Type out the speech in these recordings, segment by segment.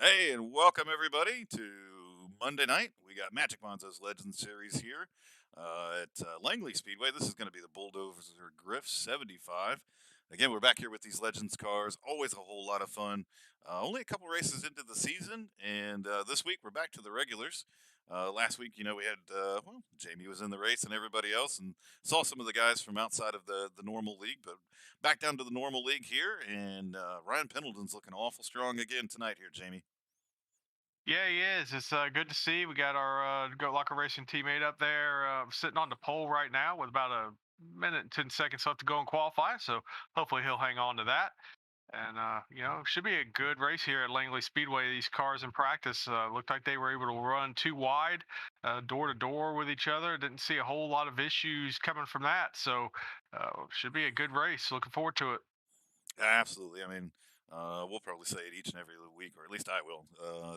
Hey, and welcome everybody to Monday night. We got Magic Manzo's Legends Series here at Langley Speedway. This is going to be the Bulldozer Griff 75. Again, we're back here with these Legends cars. Always a whole lot of fun. Only a couple races into the season, and this week we're back to the regulars. Last week, we had, Jamie was in the race and everybody else, and saw some of the guys from outside of the normal league, but back down to the normal league here, and Ryan Pendleton's looking awful strong again tonight here, Jamie. Yeah, he is. It's good to see. We got our Goat Locker Racing teammate up there sitting on the pole right now with about a minute and 10 seconds left to go in qualify. So hopefully he'll hang on to that. And, should be a good race here at Langley Speedway. These cars in practice looked like they were able to run too wide, door to door with each other. Didn't see a whole lot of issues coming from that. So should be a good race. Looking forward to it. Absolutely. I mean, we'll probably say it each and every week, or at least I will.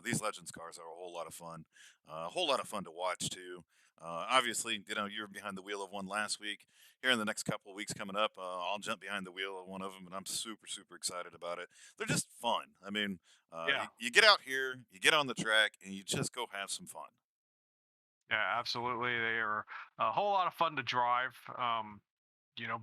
These Legends cars are a whole lot of fun, a whole lot of fun to watch too. Obviously, you were behind the wheel of one last week. Here in the next couple of weeks coming up, I'll jump behind the wheel of one of them, and I'm super, super excited about it. They're just fun. I mean, Yeah. you get out here, you get on the track, and you just go have some fun. Yeah, absolutely. They are a whole lot of fun to drive.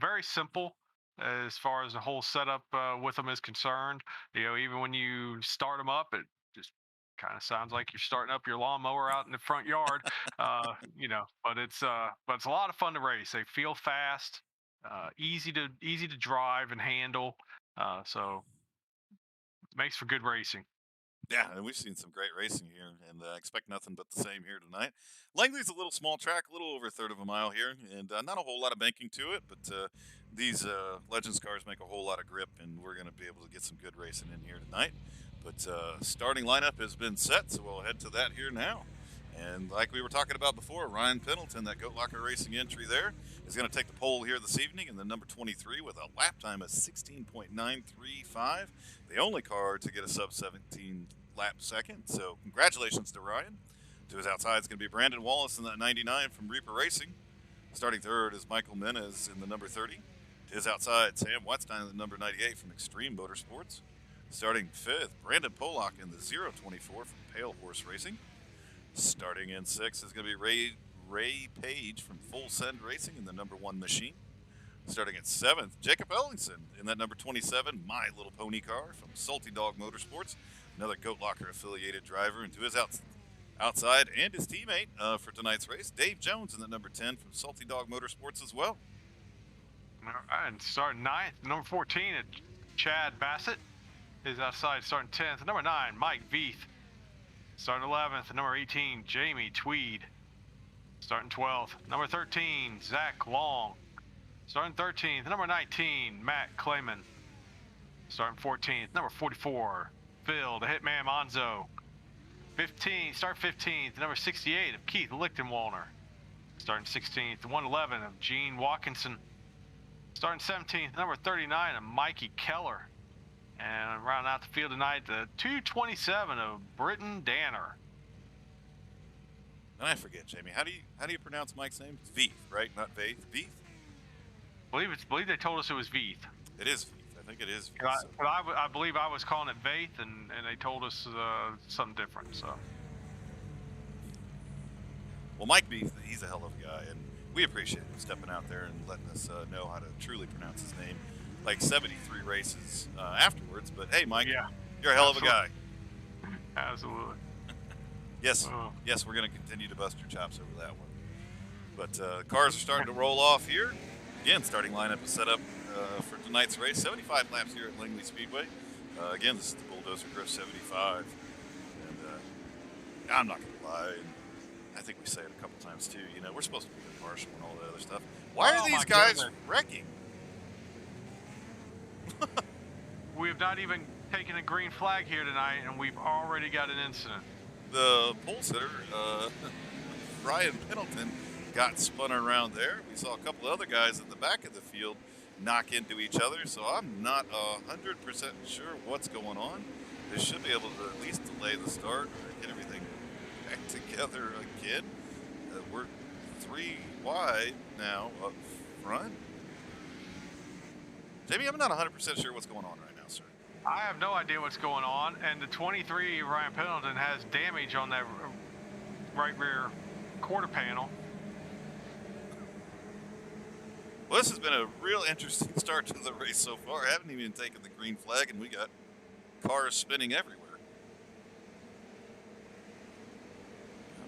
Very simple as far as the whole setup with them is concerned. Even when you start them up, it just kind of sounds like you're starting up your lawnmower out in the front yard. But it's a lot of fun to race. They feel fast, easy to drive and handle. So it makes for good racing. Yeah, and we've seen some great racing here, and expect nothing but the same here tonight. Langley's a little small track, a little over a third of a mile here, and not a whole lot of banking to it, but these Legends cars make a whole lot of grip, and we're going to be able to get some good racing in here tonight. But starting lineup has been set, so we'll head to that here now. And like we were talking about before, Ryan Pendleton, that Goat Locker Racing entry there, is going to take the pole here this evening in the number 23 with a lap time of 16.935. The only car to get a sub 17 lap second. So congratulations to Ryan. To his outside is going to be Brandon Wallace in that 99 from Reaper Racing. Starting third is Michael Menez in the number 30. To his outside, Sam Wetstein in the number 98 from Extreme Motorsports. Starting fifth, Brandon Pollock in the 024 from Pale Horse Racing. Starting in sixth is going to be Ray Page from Full Send Racing in the number 1 machine. Starting at seventh, Jacob Ellingson in that number 27 My Little Pony car from Salty Dog Motorsports, another Goat Locker affiliated driver. And to his outside and his teammate for tonight's race, Dave Jones in the number 10 from Salty Dog Motorsports as well. All right, and starting ninth, number 14, Chad Bassett is outside starting 10th. Number 9, Mike Veith. Starting 11th, number 18, Jamie Tweed. Starting 12th, number 13, Zach Long. Starting 13th, number 19, Matt Clayman. Starting 14th, number 44, Phil the Hitman Manzo. 15th, number 68 of Keith Lichtenwalner. Starting 16th, 111 of Gene Watkinson. Starting 17th, number 39 of Mikey Keller. And rounding out the field tonight, the 227 of Britton Danner. And I forget, Jamie, how do you pronounce Mike's name? It's Veith, right? Not Veith. Veith. Believe they told us it was Veith. It is Veith. I think it is But Veith. So. I believe I was calling it Veith, and they told us something different. So. Well, Mike Veith, he's a hell of a guy, and we appreciate him stepping out there and letting us know how to truly pronounce his name. Like 73 races afterwards, but hey, Mike, Yeah, you're a hell of a guy. absolutely. Yes, yes, we're going to continue to bust your chops over that one. But cars are starting to roll off here. Again, starting lineup is set up for tonight's race. 75 laps here at Langley Speedway. Again, this is the Bulldozer Griff 75. And I'm not going to lie. I think we say it a couple times too. We're supposed to be impartial and all that other stuff. Why are these guys wrecking? We have not even taken a green flag here tonight, and we've already got an incident. The pole sitter, Ryan Pendleton, got spun around there. We saw a couple other guys in the back of the field knock into each other, so I'm not 100% sure what's going on. They should be able to at least delay the start or get everything back together again. We're 3 wide now up front. Jamie, I'm not 100% sure what's going on right now, sir. I have no idea what's going on, and the 23 Ryan Pendleton has damage on that right rear quarter panel. Well, this has been a real interesting start to the race so far. I haven't even taken the green flag, and we got cars spinning everywhere.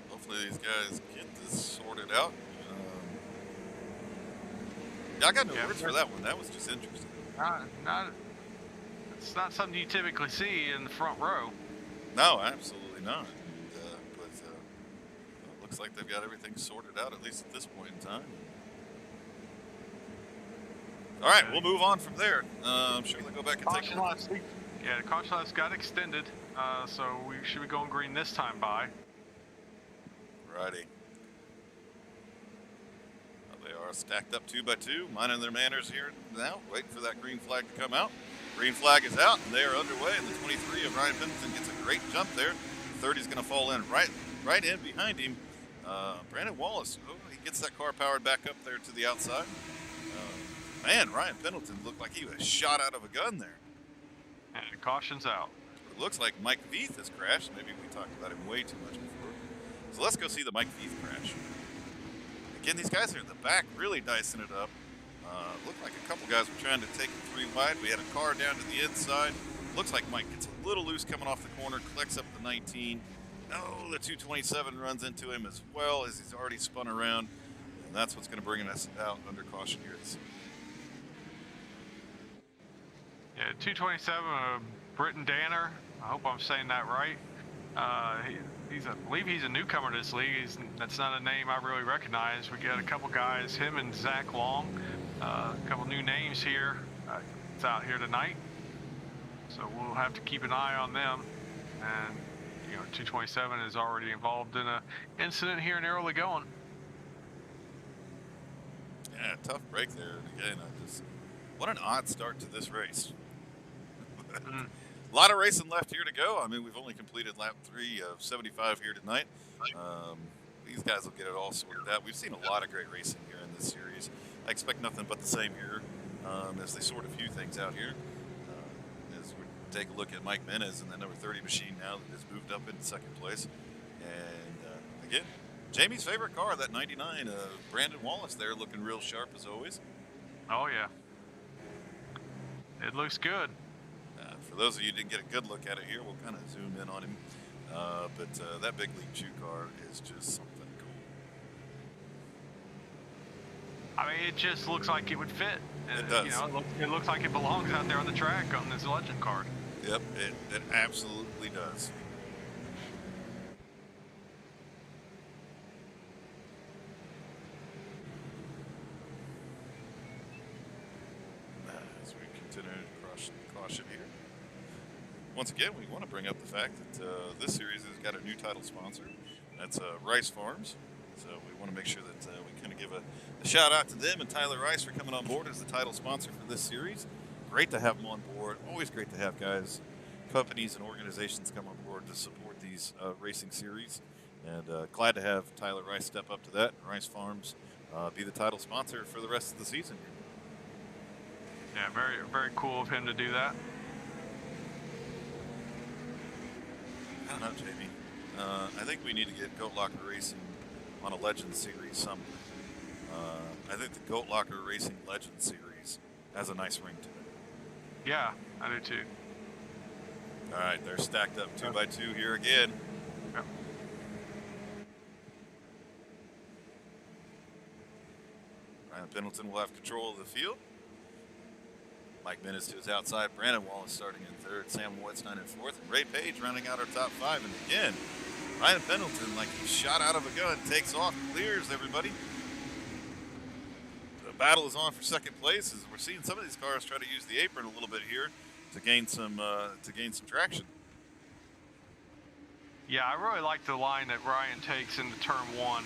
Hopefully these guys get this sorted out. Yeah, I got no words for that one. That was just interesting. It's not something you typically see in the front row. No, absolutely not. But it looks like they've got everything sorted out, at least at this point in time. All right, we'll move on from there. I'm sure they'll go back and take a look. Yeah, the caution lights got extended, so we should be going green this time by. Righty. Well, they are stacked up 2 by 2, minding their manners here now, waiting for that green flag to come out. Green flag is out, and they are underway, and the 23 of Ryan Pendleton gets a great jump there. 30 is going to fall in right in behind him. Brandon Wallace, he gets that car powered back up there to the outside. Man, Ryan Pendleton looked like he was shot out of a gun there. And caution's out. It looks like Mike Veith has crashed. Maybe we talked about him way too much before. So let's go see the Mike Veith crash. Again, these guys are in the back really dicing it up. Looked like a couple guys were trying to take it 3 wide. We had a car down to the inside. Looks like Mike gets a little loose coming off the corner, collects up the 19. Oh, the 227 runs into him as well as he's already spun around. And that's what's going to bring us out under caution here. Yeah, 227, Britton Danner. I hope I'm saying that right. I believe he's a newcomer to this league. That's not a name I really recognize. We got a couple guys, him and Zach Long, a couple new names here. It's out here tonight, so we'll have to keep an eye on them. And 227 is already involved in a incident here in early going. Yeah, tough break there. Again, what an odd start to this race. A lot of racing left here to go. I mean, we've only completed lap 3 of 75 here tonight. These guys will get it all sorted out. We've seen a lot of great racing here in this series. I expect nothing but the same here as they sort a few things out here. As we take a look at Mike Menez and the number 30 machine now that has moved up into second place. And again, Jamie's favorite car, that 99, Brandon Wallace there, looking real sharp as always. Oh, yeah. It looks good. For those of you who didn't get a good look at it here, we'll kind of zoom in on him. But that big league chew car is just something cool. I mean, it just looks like it would fit. It does. It looks like it belongs out there on the track on this legend card. Yep, it absolutely does. As we continue to cross caution here. Once again, we want to bring up the fact that this series has got a new title sponsor. That's Rice Farms. So we want to make sure that we kind of give a shout out to them and Tyler Rice for coming on board as the title sponsor for this series. Great to have them on board. Always great to have guys, companies, and organizations come on board to support these racing series. And glad to have Tyler Rice step up to that and Rice Farms be the title sponsor for the rest of the season. Yeah, very, very cool of him to do that. I don't know, Jamie. I think we need to get Goat Locker Racing on a Legend Series somewhere. I think the Goat Locker Racing Legend Series has a nice ring to it. Yeah, I do too. All right, they're stacked up 2 by 2 here again. Yep. Ryan Pendleton will have control of the field. Mike Menez to his outside. Brandon Wallace starting in third. Sam Wetstein in fourth. And Ray Page rounding out our top 5. And again, Ryan Pendleton, like he's shot out of a gun, takes off, clears everybody. The battle is on for second place as we're seeing some of these cars try to use the apron a little bit here to gain some traction. Yeah, I really like the line that Ryan takes into turn 1.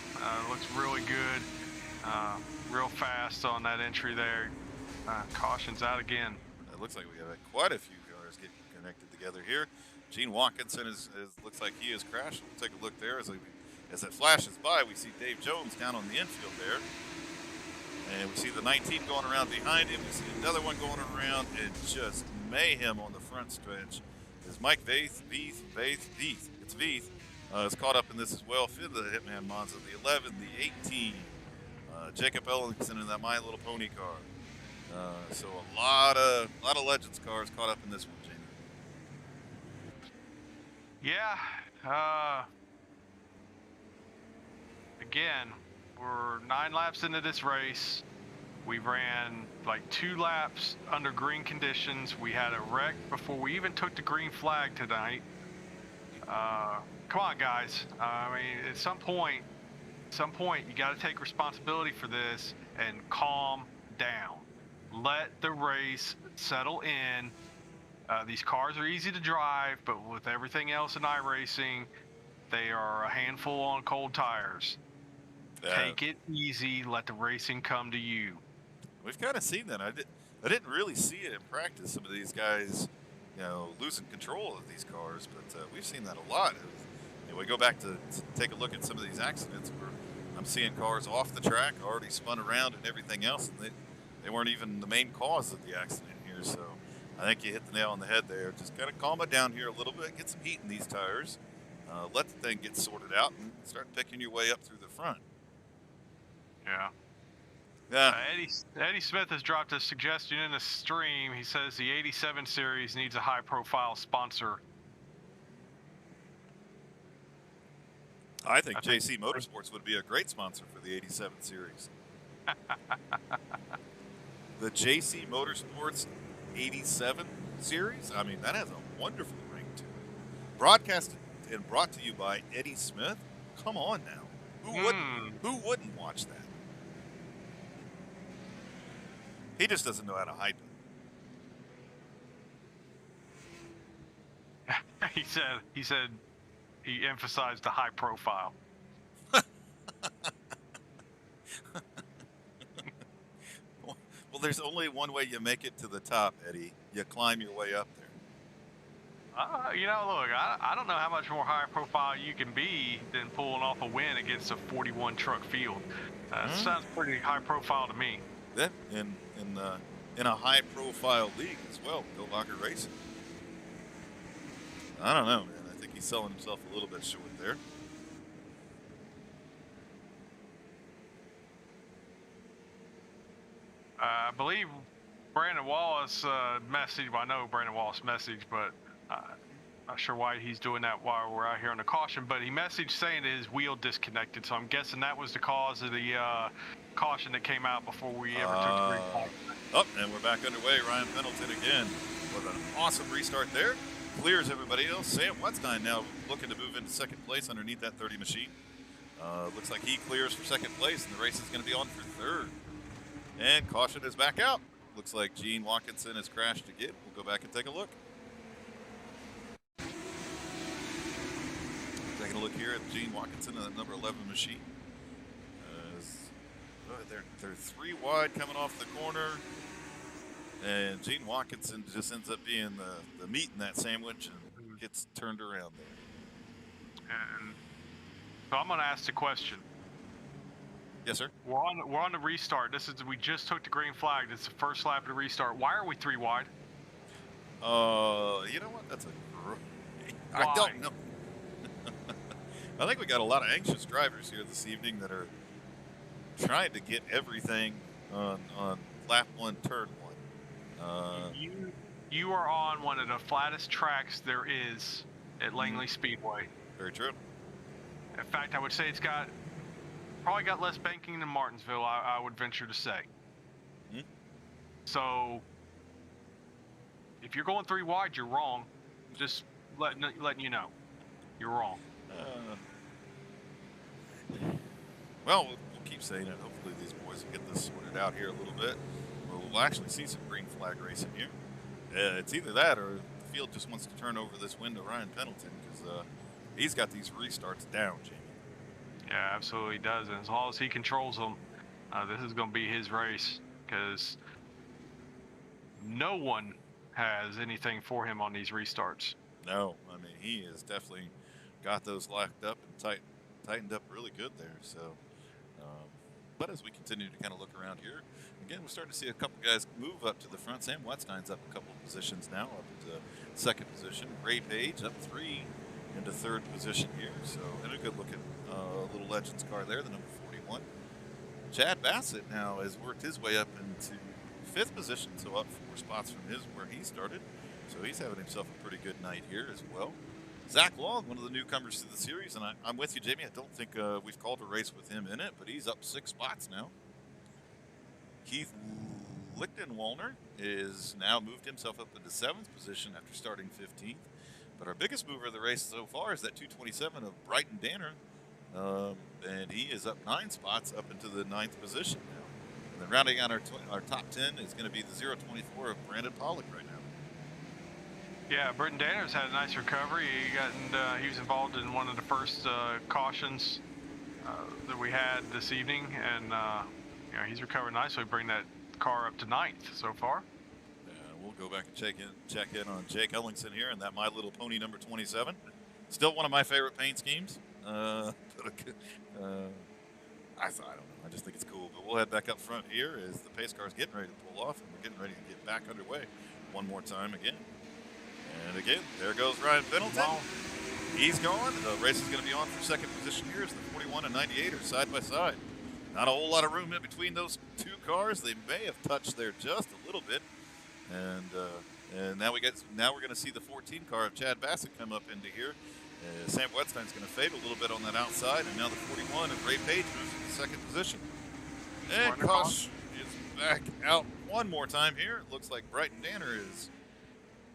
Looks really good, real fast on that entry there. Caution's out again. It looks like we have quite a few cars getting connected together here. Gene Watkinson looks like he has crashed. We'll take a look there as it flashes by. We see Dave Jones down on the infield there. And we see the 19 going around behind him. We see another one going around, and just mayhem on the front stretch. Is Mike Veith, it's Veith, is caught up in this as well. Fifth of the Hitman Manzo, the 11, the 18. Jacob Ellingson in that My Little Pony car. So a lot of Legends cars caught up in this one, Jamie. Yeah. Again, we're 9 laps into this race. We ran like 2 laps under green conditions. We had a wreck before we even took the green flag tonight. Come on, guys. I mean, at some point, you got to take responsibility for this and calm down. Let the race settle in. These cars are easy to drive, but with everything else in iRacing, they are a handful on cold tires. Take it easy. Let the racing come to you. We've kind of seen that. I didn't really see it in practice. Some of these guys, losing control of these cars, but we've seen that a lot. We go back to take a look at some of these accidents where I'm seeing cars off the track, already spun around and everything else, and they weren't even the main cause of the accident here. So I think you hit the nail on the head there. Just got to calm it down here a little bit, get some heat in these tires, let the thing get sorted out, and start picking your way up through the front. Yeah. Eddie Smith has dropped a suggestion in the stream. He says the 87 series needs a high-profile sponsor. I think JC Motorsports would be a great sponsor for the 87 series. The JC Motorsports 87 series, I mean, that has a wonderful ring to it. Broadcasted and brought to you by Eddie Smith. Come on now. Who wouldn't watch that? He just doesn't know how to hype it. He said he emphasized the high profile. Well, there's only one way you make it to the top, Eddie. You climb your way up there. Look, I don't know how much more high profile you can be than pulling off a win against a 41 truck field. Sounds pretty high profile to me. Yeah, in a high profile league as well, Bill Locker Racing. I don't know, man. I think he's selling himself a little bit short there. I believe Brandon Wallace messaged. Well, I know Brandon Wallace messaged, but not sure why he's doing that while we're out here on the caution. But he messaged saying that his wheel disconnected, so I'm guessing that was the cause of the caution that came out before we ever took the green flag. Oh, and we're back underway. Ryan Pendleton again with an awesome restart there. Clears everybody else. Sam Wetstein now looking to move into second place underneath that 30 machine. Looks like he clears for second place, and the race is going to be on for third. And caution is back out. Looks like Gene Watkinson has crashed again. We'll go back and take a look. Taking a look here at Gene Watkinson and that number 11 machine. They're 3 wide coming off the corner. And Gene Watkinson just ends up being the meat in that sandwich and gets turned around there. And so I'm going to ask the question. Yes, sir. We're on the restart. We just took the green flag. This is the first lap of the restart. Why are we 3 wide? You know what? That's I don't know. I think we got a lot of anxious drivers here this evening that are trying to get everything on lap 1, turn 1. You are on one of the flattest tracks there is at Langley Speedway. Very true. In fact, I would say it's probably got less banking than Martinsville, I would venture to say. Mm-hmm. So if you're going 3 wide, you're wrong. Just letting you know, you're wrong. Well, we'll keep saying it. Hopefully these boys will get this sorted out here a little bit. We'll actually see some green flag racing here. It's either that or the field just wants to turn over this win to Ryan Pendleton because he's got these restarts down, Jamie. Yeah, absolutely does. And as long as he controls them, this is going to be his race because no one has anything for him on these restarts. No, I mean, he has definitely got those locked up and tightened up really good there. So But as we continue to kind of look around here, again, we're starting to see a couple guys move up to the front. Sam Wetstein's up a couple of positions now, up to second position. Ray Page up 3 into third position here. So, and a good looking little Legends car there, the number 41. Chad Bassett now has worked his way up into fifth position, so up 4 spots from where he started. So he's having himself a pretty good night here as well. Zach Long, one of the newcomers to the series, and I'm with you, Jamie. I don't think we've called a race with him in it, but he's up 6 spots now. Keith Lichtenwallner is now moved himself up into 7th position after starting 15th. But our biggest mover of the race so far is that 227 of Brighton Danner, and he is up 9 spots up into the 9th position now. And then rounding out our top 10 is going to be the 024 of Brandon Pollock right now. Yeah, Britton Danner's had a nice recovery. He was involved in one of the first cautions that we had this evening, and he's recovered nicely, bring that car up to 9th so far. Yeah, we'll go back and check in on Jake Ellingson here and that My Little Pony number 27. Still one of my favorite paint schemes. I don't know. I just think it's cool. But we'll head back up front here as the pace car is getting ready to pull off, and we're getting ready to get back underway one more time again. And again, there goes Ryan Pendleton. Wow. He's gone. The race is going to be on for second position here as the 41 and 98 are side by side. Not a whole lot of room in between those 2 cars. They may have touched there just a little bit. And now we're going to see the 14 car of Chad Bassett come up into here. Sam Wetstein's going to fade a little bit on that outside, and now the 41 of Ray Page moves into second position. And Kosh is back out one more time here. It looks like Brighton Danner is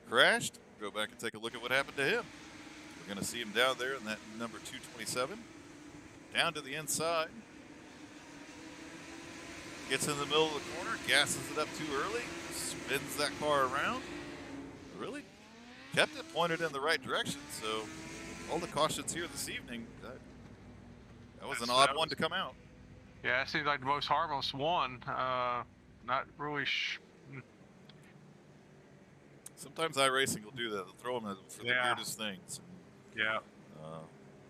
crashed. Go back and take a look at what happened to him. We're going to see him down there in that number 227. Down to the inside. Gets in the middle of the corner, gasses it up too early, spins that car around. Really kept it pointed in the right direction. So all the cautions here this evening, that was an odd one to come out. Yeah, it seems like the most harmless one. Not really. Sometimes iRacing will do that. They'll throw them for the weirdest things. Yeah.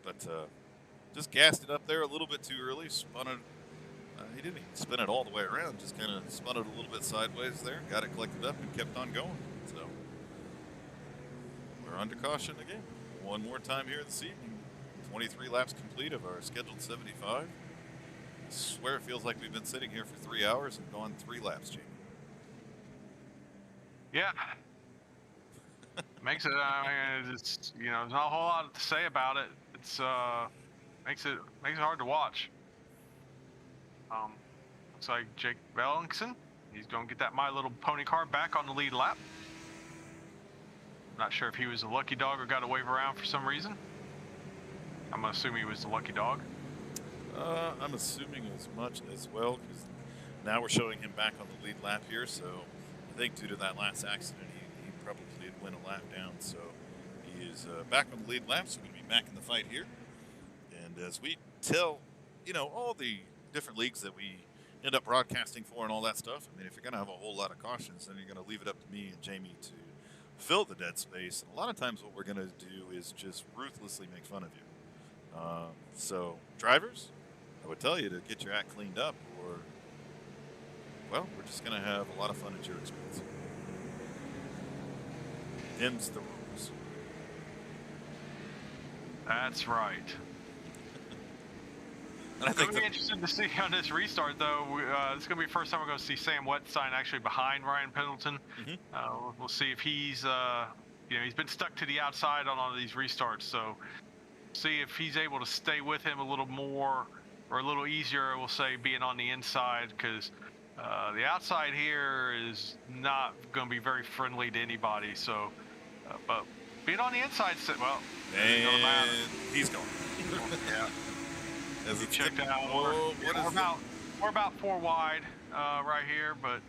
But just gassed it up there a little bit too early. Spun it. He didn't even spin it all the way around. Just kind of spun it a little bit sideways there. Got it collected up and kept on going. So we're under caution again. One more time here this evening. 23 laps complete of our scheduled 75. I swear it feels like we've been sitting here for 3 hours and gone 3 laps, Jamie. Yeah. Makes it, it's, there's not a whole lot to say about it. It's, makes it hard to watch. Looks like Jake Ellingson, he's going to get that My Little Pony car back on the lead lap. Not sure if he was a lucky dog or got to wave around for some reason. I'm assuming he was the lucky dog. I'm assuming as much as well, because now we're showing him back on the lead lap here, so I think due to that last accident, he probably did win a lap down, so he is back on the lead lap, so we're going to be back in the fight here. And as we tell, all the different leagues that we end up broadcasting for and all that stuff, I mean, if you're going to have a whole lot of cautions, then you're going to leave it up to me and Jamie to fill the dead space. And a lot of times what we're going to do is just ruthlessly make fun of you. So, drivers, I would tell you to get your act cleaned up, or, well, we're just going to have a lot of fun at your expense. Them's the rules. That's right. And I think I'm going to be interested to see on this restart, though. This is going to be the first time we're going to see Sam Wetstein actually behind Ryan Pendleton. Mm-hmm. We'll see if he's, he's been stuck to the outside on all of these restarts. So see if he's able to stay with him a little more or a little easier, we'll say, being on the inside, because the outside here is not going to be very friendly to anybody. So, but being on the inside, well, and he's gone. Yeah. As he checked out. We're about 4 wide right here, but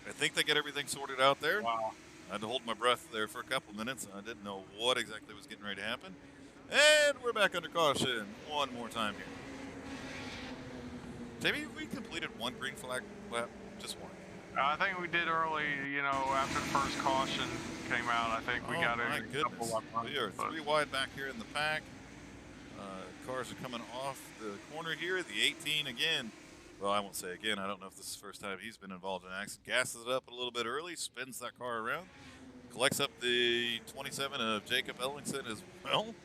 I think they get everything sorted out there. Wow. I had to hold my breath there for a couple minutes. I didn't know what exactly was getting ready to happen. And we're back under caution one more time here. Jamie, we completed 1 green flag lap, just 1. I think we did early, after the first caution came out. I think we got a couple goodness. We are 3 wide back here in the pack. Cars are coming off the corner here. The 18 again. Well, I won't say again. I don't know if this is the first time he's been involved in an accident. Gasses it up a little bit early, spins that car around, collects up the 27 of Jacob Ellingson as well.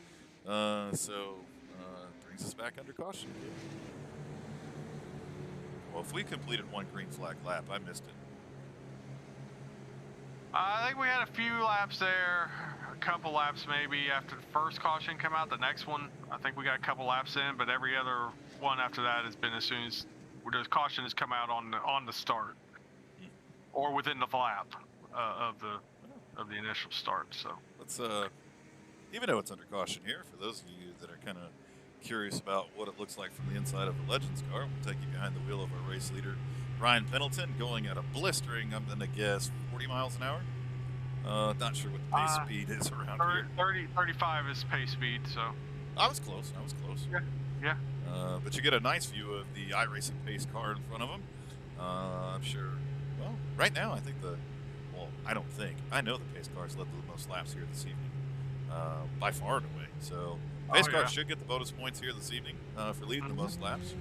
Brings us back under caution again. Well, if we completed one green flag lap, I missed it. I think we had a few laps there, a couple laps maybe after the first caution came out. The next one, I think we got a couple laps in, but every other one after that has been as soon as the caution has come out on the start, or within the lap of the initial start. So let's even though it's under caution here, for those of you that are kind of curious about what it looks like from the inside of a Legends car, we'll take you behind the wheel of our race leader, Ryan Pendleton, going at a blistering, I'm going to guess, 40 miles an hour. Not sure what the pace speed is around here. 35 is pace speed, so. I was close. Yeah. But you get a nice view of the iRacing pace car in front of him. I'm sure, well, right now I think I know the pace cars led the most laps here this evening, by far and away. So pace cars should get the bonus points here this evening for leading the most laps.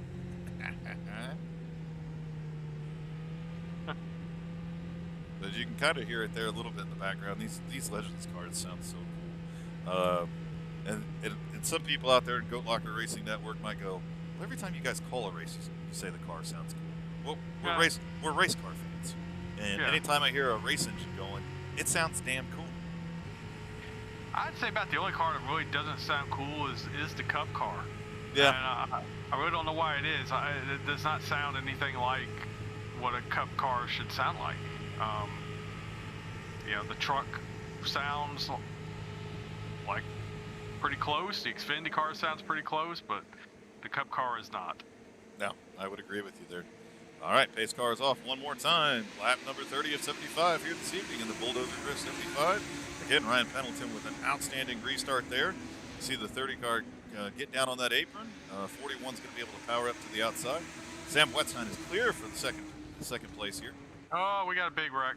But you can kind of hear it there a little bit in the background. These Legends cars sound so cool. And some people out there in Goat Locker Racing Network might go, well, every time you guys call a race, you say the car sounds cool. Well, we're race car fans. And anytime I hear a race engine going, it sounds damn cool. I'd say about the only car that really doesn't sound cool is the Cup car. Yeah. And I really don't know why it is. It does not sound anything like what a Cup car should sound like. The truck sounds like pretty close. The Xfinity car sounds pretty close, but the Cup car is not. No, I would agree with you there. All right, pace car is off one more time. Lap number 30 of 75 here this evening in the Bulldozer Griff 75. Again, Ryan Pendleton with an outstanding restart there. You see the 30 car get down on that apron. 41's going to be able to power up to the outside. Sam Wetstein is clear for the second place here. Oh, we got a big wreck.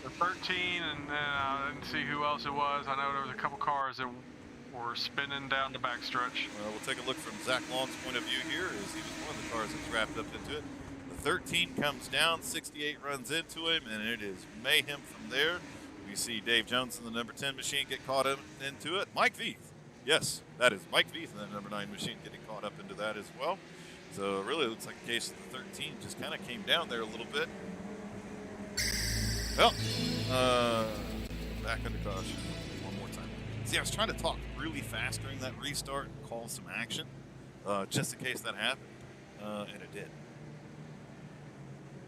The 13, and I didn't see who else it was. I know there was a couple cars that were spinning down the backstretch. We'll take a look from Zach Long's point of view here, as he was one of the cars that's wrapped up into it. The 13 comes down, 68 runs into him, and it is mayhem from there. We see Dave Jones in the number 10 machine get caught up into it. Mike Veith, yes, that is Mike Veith in the number 9 machine getting caught up into that as well. So it really looks like the case of the 13 just kind of came down there a little bit. Well, back under caution one more time. See, I was trying to talk really fast during that restart and call some action, just in case that happened, and it did.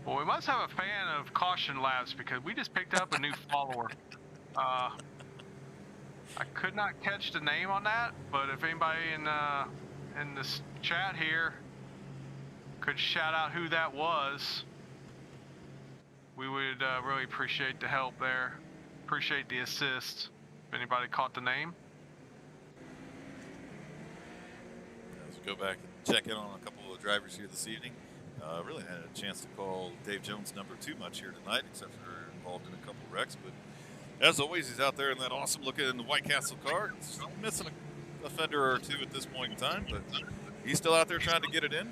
Well, we must have a fan of caution laps because we just picked up a new follower. I could not catch the name on that, but if anybody in this chat here could shout out who that was, we would really appreciate the help there. Appreciate the assist. If anybody caught the name. As we go back and check in on a couple of drivers here this evening. Really had a chance to call Dave Jones number 2 much here tonight, except for involved in a couple of wrecks. But as always, he's out there in that awesome looking White Castle car. He's missing a fender or two at this point in time, but he's still out there trying to get it in.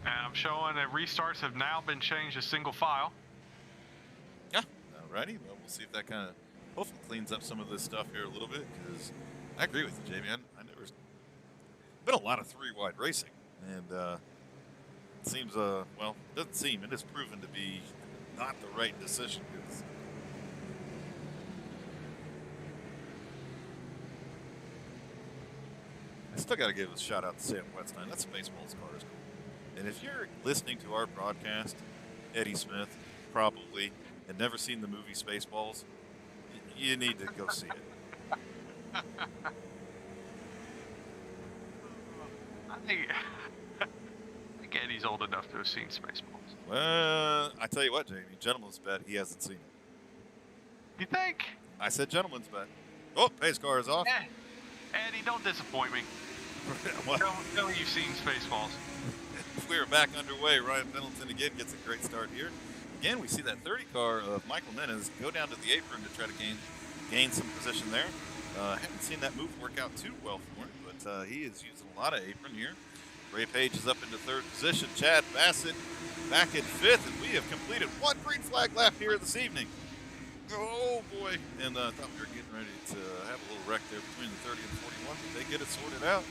And I'm showing that restarts have now been changed to single file. Yeah, alrighty. Well, we'll see if that kind of hopefully cleans up some of this stuff here a little bit, because I agree with you, Jamie. I know there's been a lot of 3-wide racing, and it seems, well, it doesn't seem, it is proven to be not the right decision. I still got to give a shout out to Sam Wetstein. That's Baseball's car is cool. And if you're listening to our broadcast, Eddie Smith, probably, and never seen the movie Spaceballs, you need to go see it. I think Eddie's old enough to have seen Spaceballs. Well, I tell you what, Jamie, gentleman's bet, he hasn't seen it. You think? I said gentleman's bet. Oh, pace car is off. Eddie, don't disappoint me. Tell me you've seen Spaceballs. We are back underway. Ryan Pendleton again gets a great start here. Again, we see that 30 car of Michael Menes go down to the apron to try to gain gained some position there. Haven't seen that move work out too well for him, but he is using a lot of apron here. Ray Page is up into third position. Chad Bassett back in fifth, and we have completed one green flag lap here this evening. Oh boy! And I thought we were getting ready to have a little wreck there between the 30 and 41, but they get it sorted out.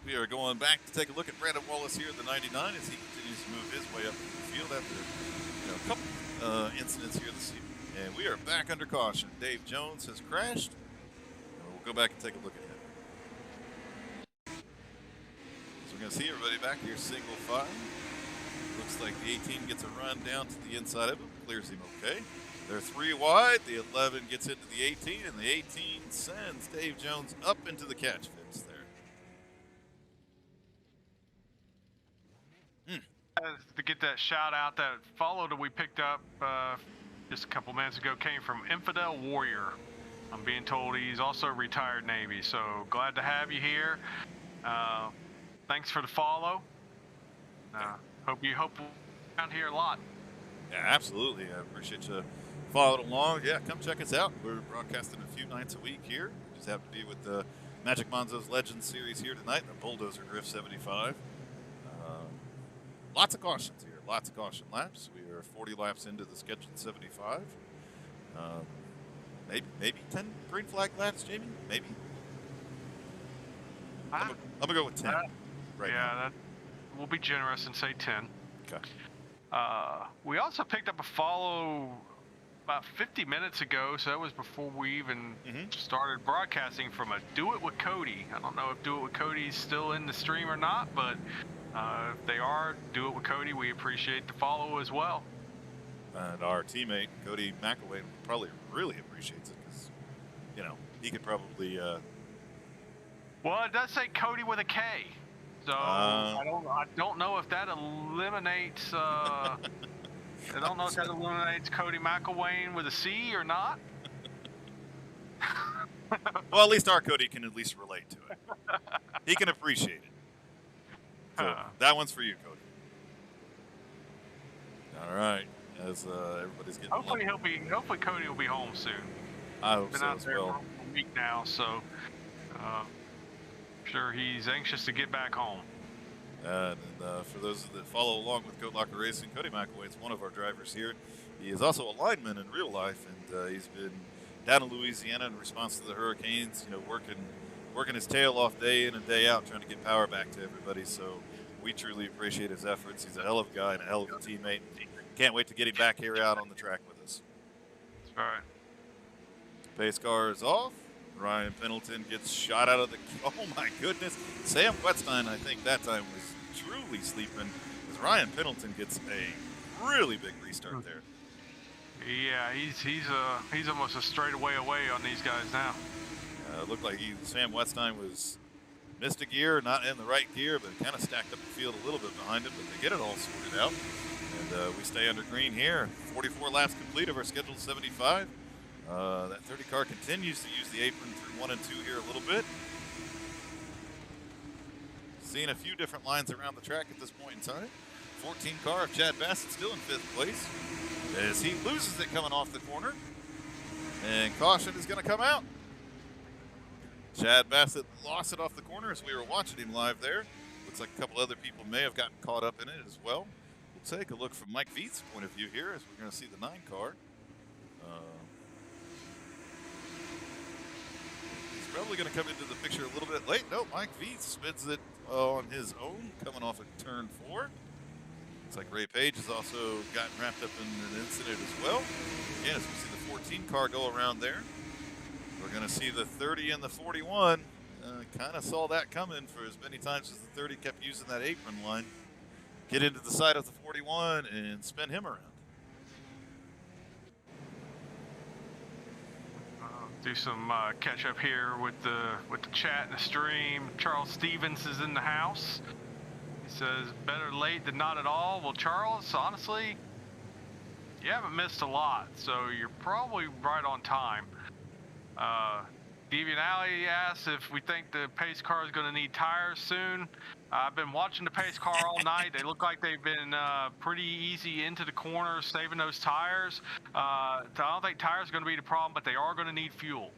We are going back to take a look at Brandon Wallace here at the 99 as he continues to move his way up the field after a couple incidents here this evening. And we are back under caution. Dave Jones has crashed. And we'll go back and take a look at him. So we're going to see everybody back here single file. Looks like the 18 gets a run down to the inside of him. Clears him okay. They're 3 wide. The 11 gets into the 18, and the 18 sends Dave Jones up into the catch fence there. To get that shout out, that follow that we picked up just a couple minutes ago came from Infidel Warrior. I'm being told he's also retired Navy, so glad to have you here. Thanks for the follow. Hope around here a lot. Yeah, absolutely. I appreciate you following along. Yeah, come check us out. We're broadcasting a few nights a week here. We just happen to be with the Magic Manzo's Legends series here tonight, the Bulldozer Griff 75. Lots of cautions here. Lots of caution laps. We are 40 laps into the scheduled 75. Maybe 10 green flag laps, Jamie? Maybe. I'm gonna go with 10. Right now. That we'll be generous and say 10. Okay. We also picked up a follow about 50 minutes ago, so that was before we even started broadcasting, from a Do It With Cody. I don't know if Do It With Cody's still in the stream or not, but if they are, Do It With Cody, we appreciate the follow as well. And our teammate, Cody McElwain, probably really appreciates it because, he could probably... Well, it does say Cody with a K. So I don't know if that eliminates... I don't know if that eliminates Cody McElwain with a C or not. Well, at least our Cody can at least relate to it. He can appreciate it. So that one's for you, Cody. All right. As everybody's getting... Hopefully Cody will be home soon. I hope so Been out as there well. for a week now, so I'm sure he's anxious to get back home. And for those that follow along with Goat Locker Racing, Cody McElwain is one of our drivers here. He is also a lineman in real life, and he's been down in Louisiana in response to the hurricanes, working his tail off day in and day out, trying to get power back to everybody. So we truly appreciate his efforts. He's a hell of a guy and a hell of a teammate. Can't wait to get him back here out on the track with us. That's right. Pace car is off. Ryan Pendleton gets shot out of the... Oh, my goodness. Sam Wetstein, I think that time, was truly sleeping, as Ryan Pendleton gets a really big restart there. Yeah, he's almost a straightaway away on these guys now. It looked like Sam Wetstein was missed a gear, not in the right gear, but kind of stacked up the field a little bit behind him, but they get it all sorted out. And we stay under green here. 44 laps complete of our scheduled 75. That 30 car continues to use the apron through 1 and 2 here a little bit. Seeing a few different lines around the track at this point in time. 14 car of Chad Bassett still in 5th place as he loses it coming off the corner. And caution is going to come out. Chad Bassett lost it off the corner as we were watching him live there. Looks like a couple other people may have gotten caught up in it as well. We'll take a look from Mike Veith's point of view here as we're going to see the 9 car. He's probably going to come into the picture a little bit late. No, Mike Veith spins it on his own, coming off at turn 4. Looks like Ray Page has also gotten wrapped up in an incident as well. Again, as we see the 14 car go around there. We're going to see the 30 and the 41. Kind of saw that coming for as many times as the 30 kept using that apron line. Get into the side of the 41 and spin him around. Do some catch up here with the chat and the stream. Charles Stevens is in the house. He says better late than not at all. Well, Charles, honestly, you haven't missed a lot, so you're probably right on time. Deviant Alley asks if we think the pace car is going to need tires soon. I've been watching the pace car all night. They look like they've been pretty easy into the corners, saving those tires. I don't think tires are going to be the problem, but they are going to need fuel.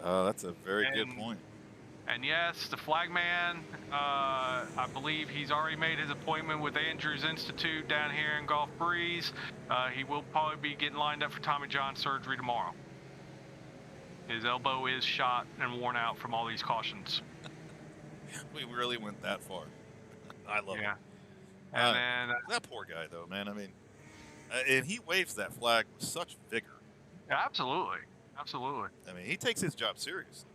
That's a very good point. And yes, the flagman, I believe he's already made his appointment with Andrews Institute down here in Gulf Breeze. He will probably be getting lined up for Tommy John surgery tomorrow. His elbow is shot and worn out from all these cautions. We really went that far. I love it. And then that poor guy, though, man. I mean, and he waves that flag with such vigor. Absolutely. Absolutely. I mean, he takes his job seriously.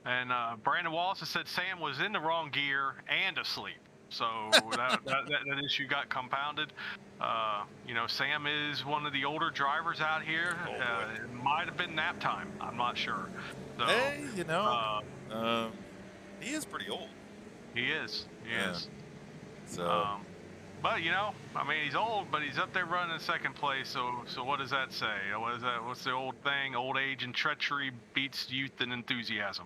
And Brandon Wallace has said Sam was in the wrong gear and asleep. So that issue got compounded. You know, Sam is one of the older drivers out here. It might have been nap time. I'm not sure. So, hey, you know, he is pretty old. He is. He is. So. But you know, I mean, he's old, but he's up there running in second place. So what does that say? What is that? What's the old thing? Old age and treachery beats youth and enthusiasm.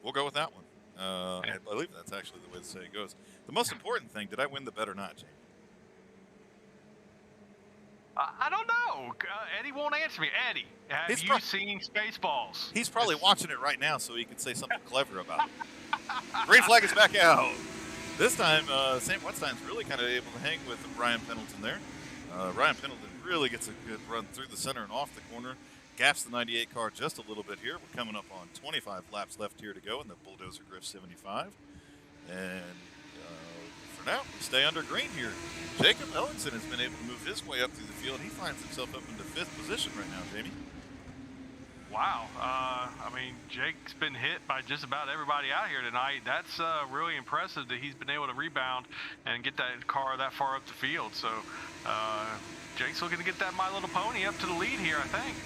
We'll go with that one. I believe that's actually the way the saying goes. The most important thing: did I win the bet or not, Jamie? I don't know. Eddie won't answer me. Eddie, have you seen Spaceballs? He's probably watching it right now, so he can say something clever about it. Green flag is back out. This time, Sam Wetstein's really kind of able to hang with Ryan Pendleton there. Ryan Pendleton really gets a good run through the center and off the corner. Gaps the 98 car just a little bit here. We're coming up on 25 laps left here to go in the Bulldozer Griff 75. And for now, we stay under green here. Jacob Ellingson has been able to move his way up through the field. He finds himself up into 5th position right now, Jamie. Wow. I mean, Jake's been hit by just about everybody out here tonight. That's really impressive that he's been able to rebound and get that car that far up the field. So Jake's looking to get that My Little Pony up to the lead here, I think.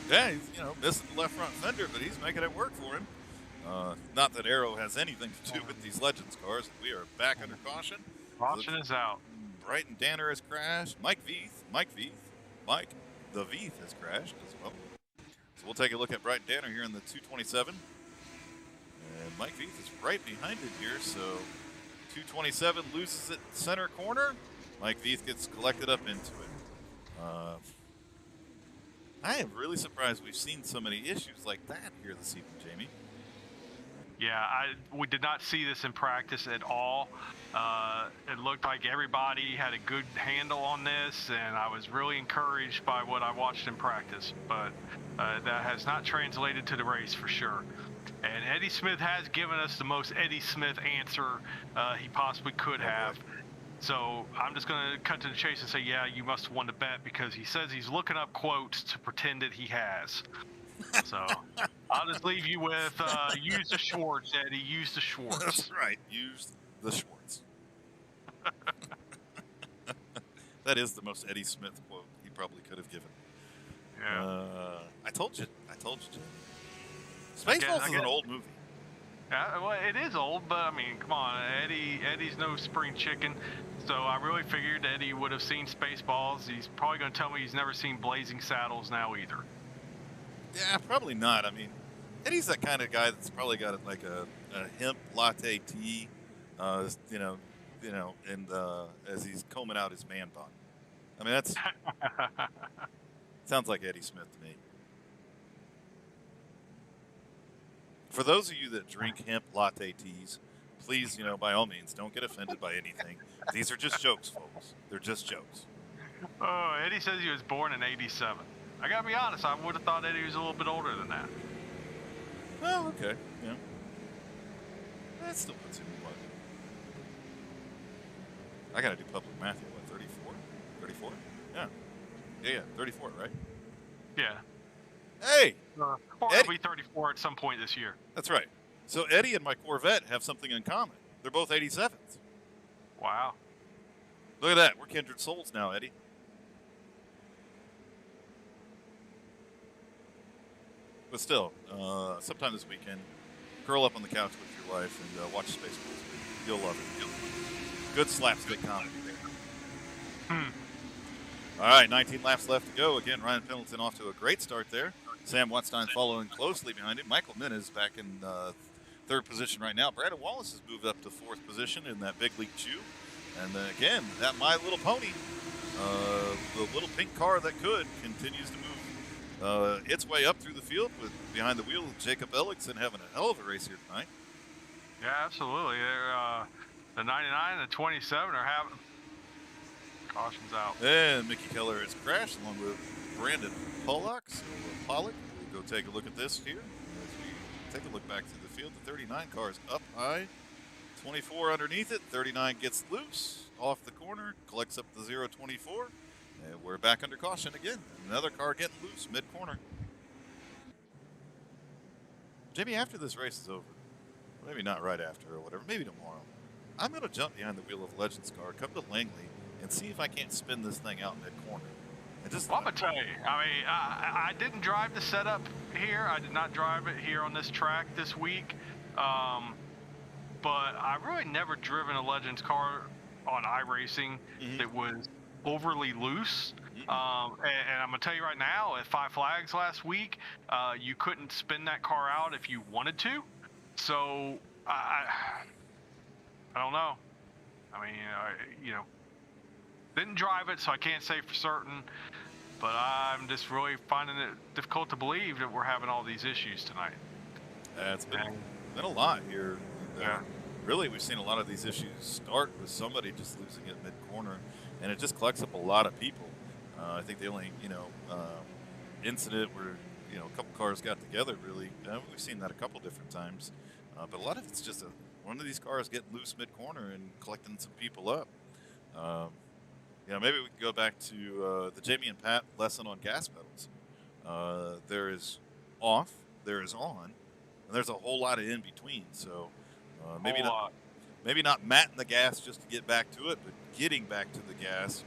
Yeah, he's, you know, missing the left front fender, but he's making it work for him. Not that Arrow has anything to do with these Legends cars. We are back under caution. Caution is out. Brighton Danner has crashed. Mike the Veith has crashed as well. So we'll take a look at Brighton Danner here in the 227. And Mike Veith is right behind it here, so 227 loses it center corner. Mike Veith gets collected up into it. I am really surprised we've seen so many issues like that here this evening, Jamie. Yeah, we did not see this in practice at all. It looked like everybody had a good handle on this, and I was really encouraged by what I watched in practice. But that has not translated to the race for sure. And Eddie Smith has given us the most Eddie Smith answer he possibly could have. So I'm just going to cut to the chase and say, yeah, you must have won the bet, because he says he's looking up quotes to pretend that he has. So I'll just leave you with use the Schwartz, Eddie. Use the Schwartz. That's right. Use the Schwartz. That is the most Eddie Smith quote he probably could have given. Yeah. I told you. Jim. Spaceballs is an old movie. Yeah, well, it is old, but I mean, come on, Eddie's no spring chicken. So I really figured Eddie would have seen Spaceballs. He's probably going to tell me he's never seen Blazing Saddles now either. Yeah, probably not. I mean, Eddie's that kind of guy that's probably got like a hemp latte tea, and as he's combing out his man bun. I mean, that's sounds like Eddie Smith to me. For those of you that drink hemp latte teas, please, by all means, don't get offended by anything. These are just jokes, folks. They're just jokes. Oh, Eddie says he was born in '87. I gotta be honest, I would have thought Eddie was a little bit older than that. Oh, okay. Yeah. That still puts him in what? I gotta do public math here. What, 34? 34? Yeah. Yeah, 34, right? Yeah. Hey! Or Eddie. he'll be 34 at some point this year. That's right. So Eddie and my Corvette have something in common. They're both 87s. Wow. Look at that. We're kindred souls now, Eddie. But still, sometime this weekend, curl up on the couch with your wife and watch Spaceballs. You'll love it. Good slapstick comedy there. All right, 19 laps left to go. Again, Ryan Pendleton off to a great start there. Sam Watstein following closely behind him. Michael Minnis back in third position right now. Brandon Wallace has moved up to fourth position in that big league chew. And again, that My Little Pony, the little pink car that could, continues to move its way up through the field with behind the wheel of Jacob Ellickson having a hell of a race here tonight. Yeah, absolutely. The 99 and the 27 are having cautions out. And Mickey Keller has crashed along with Brandon Pollock. So Pollock, we'll go take a look at this here. As we take a look back through the field, the 39 car is up high, 24 underneath it. 39 gets loose off the corner, collects up the 024, and we're back under caution again. Another car getting loose mid-corner. Jamie, after this race is over, maybe not right after or whatever, maybe tomorrow, I'm going to jump behind the wheel of Legends car, come to Langley, and see if I can't spin this thing out mid-corner. Well, I'm going to tell you, I mean, I didn't drive the setup here. I did not drive it here on this track this week. But I've really never driven a Legends car on iRacing that was overly loose. And I'm going to tell you right now, at Five Flags last week, you couldn't spin that car out if you wanted to. So, I don't know. I mean, you know, didn't drive it, so I can't say for certain. But I'm just really finding it difficult to believe that we're having all these issues tonight. It's been a lot here. Really, we've seen a lot of these issues start with somebody just losing it mid-corner, and it just collects up a lot of people. I think the only, incident where, a couple cars got together, really, we've seen that a couple different times. But a lot of it's just one of these cars getting loose mid-corner and collecting some people up. Maybe we can go back to the Jamie and Pat lesson on gas pedals. There is off, there is on, and there's a whole lot of in between. So maybe not matting the gas just to get back to it, but getting back to the gas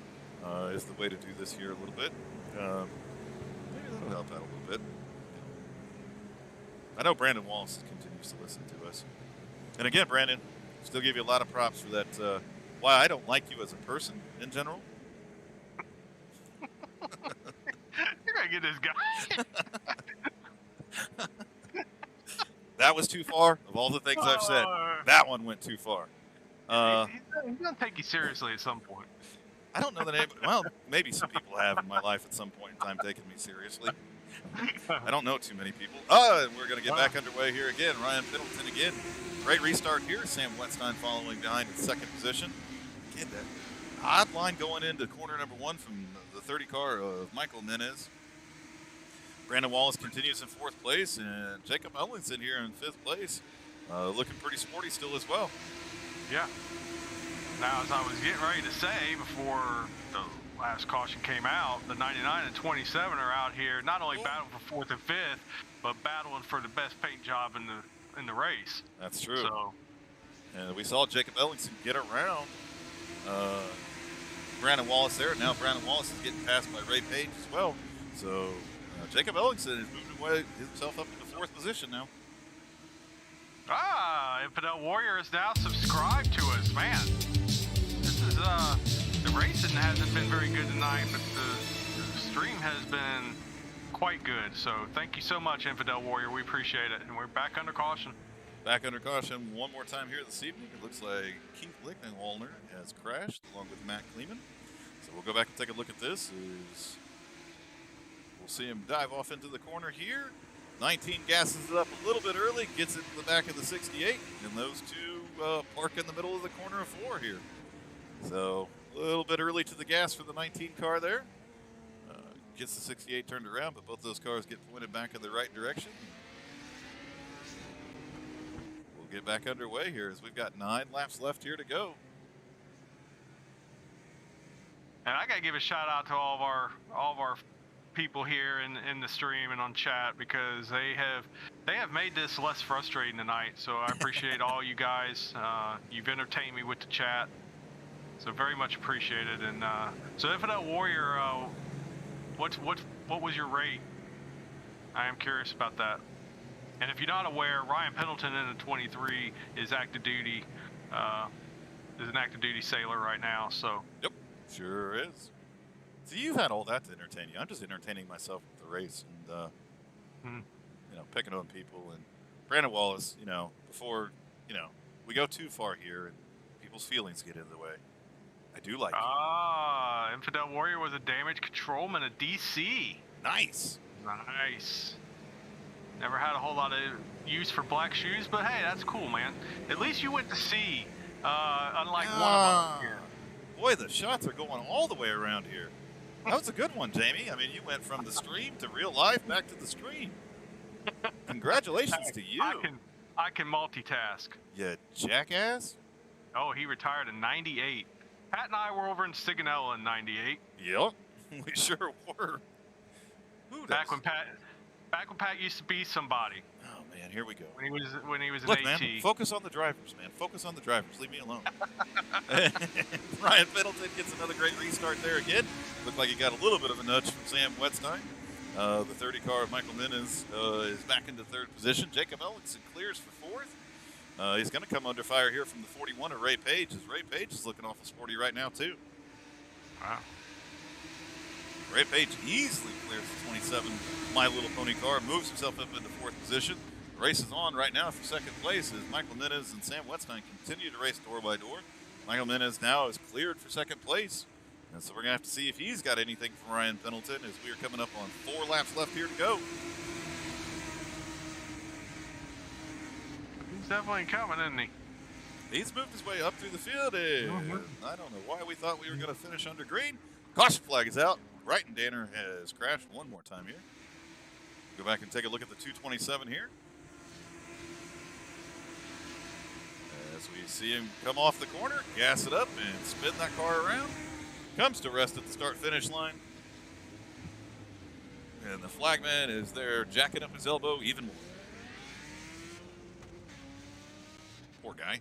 is the way to do this here a little bit. Maybe that'll help out a little bit. I know Brandon Wallace continues to listen to us. And again, Brandon, still give you a lot of props for that. Why I don't like you as a person in general. You're going to get this guy. That was too far. Of all the things I've said, that one went too far. He's going to take you seriously at some point. I don't know the name. Well, maybe some people have in my life at some point in time taken me seriously. I don't know too many people. And we're going to get back underway here again. Ryan Middleton again. Great restart here. Sam Wetstein following behind in second position. Again, that odd line going into corner number one from the 30 car of Michael Menez. Brandon Wallace continues in fourth place, and Jacob Ellickson here in fifth place. Looking pretty sporty still as well. Yeah. Now, as I was getting ready to say before the last caution came out, the 99 and 27 are out here not only battling for fourth and fifth, but battling for the best paint job in the race. That's true. So, and we saw Jacob Ellickson get around Brandon Wallace there. Now Brandon Wallace is getting passed by Ray Page as well. So Jacob Ellickson is moving himself up to the fourth position now. Infidel Warrior is now subscribed to us, man. This is the racing hasn't been very good tonight, but the stream has been quite good. So thank you so much, Infidel Warrior. We appreciate it, and we're back under caution. Back under caution one more time here this evening. It looks like Keith Lichtenwallner has crashed along with Matt Kleeman. So we'll go back and take a look at this. We'll see him dive off into the corner here. 19 gasses it up a little bit early, gets it to the back of the 68, and those two park in the middle of the corner of 4 here. So a little bit early to the gas for the 19 car there. Gets the 68 turned around, but both those cars get pointed back in the right direction. We'll get back underway here as we've got 9 laps left here to go. And I got to give a shout out to all of our people here in the stream and on chat, because they have made this less frustrating tonight. So I appreciate all you guys. You've entertained me with the chat, so very much appreciated. And so Infidel Warrior, what was your rate? I am curious about that. And if you're not aware, Ryan Pendleton in the 23 is active duty, is an active duty sailor right now. So yep, sure is. So you've had all that to entertain you. I'm just entertaining myself with the race and, picking on people. And Brandon Wallace, before, we go too far here and people's feelings get in the way, I do like you. Infidel Warrior was a damage controlman at DC. Nice. Nice. Never had a whole lot of use for black shoes, but hey, that's cool, man. At least you went to sea, unlike one of us here. Boy, the shots are going all the way around here. That was a good one, Jamie. I mean, you went from the stream to real life, back to the stream. Congratulations to you. I can multitask. You jackass. Oh, he retired in '98. Pat and I were over in Sigonella in '98. Yep, we sure were. Back when Pat used to be somebody. Oh man, here we go. When he was an Look, AT. man, focus on the drivers, man. Focus on the drivers. Leave me alone. Ryan Pendleton gets another great restart there again. Looked like he got a little bit of a nudge from Sam Wetstein. The 30 car of Michael Menes is back into third position. Jacob Ellingson clears for fourth. He's going to come under fire here from the 41 of Ray Page, as Ray Page is looking awful sporty right now, too. Wow. Ray Page easily clears the 27 My Little Pony car, moves himself up into fourth position. The race is on right now for second place as Michael Menes and Sam Wetstein continue to race door by door. Michael Menes now is cleared for second place. And so we're going to have to see if he's got anything from Ryan Pendleton as we are coming up on 4 laps left here to go. He's definitely coming, isn't he? He's moved his way up through the field, and I don't know why we thought we were going to finish under green. Caution flag is out. Brighton Danner has crashed one more time here. Go back and take a look at the 227 here. As we see him come off the corner, gas it up, and spin that car around. Comes to rest at the start-finish line. And the flagman is there jacking up his elbow even more. Poor guy.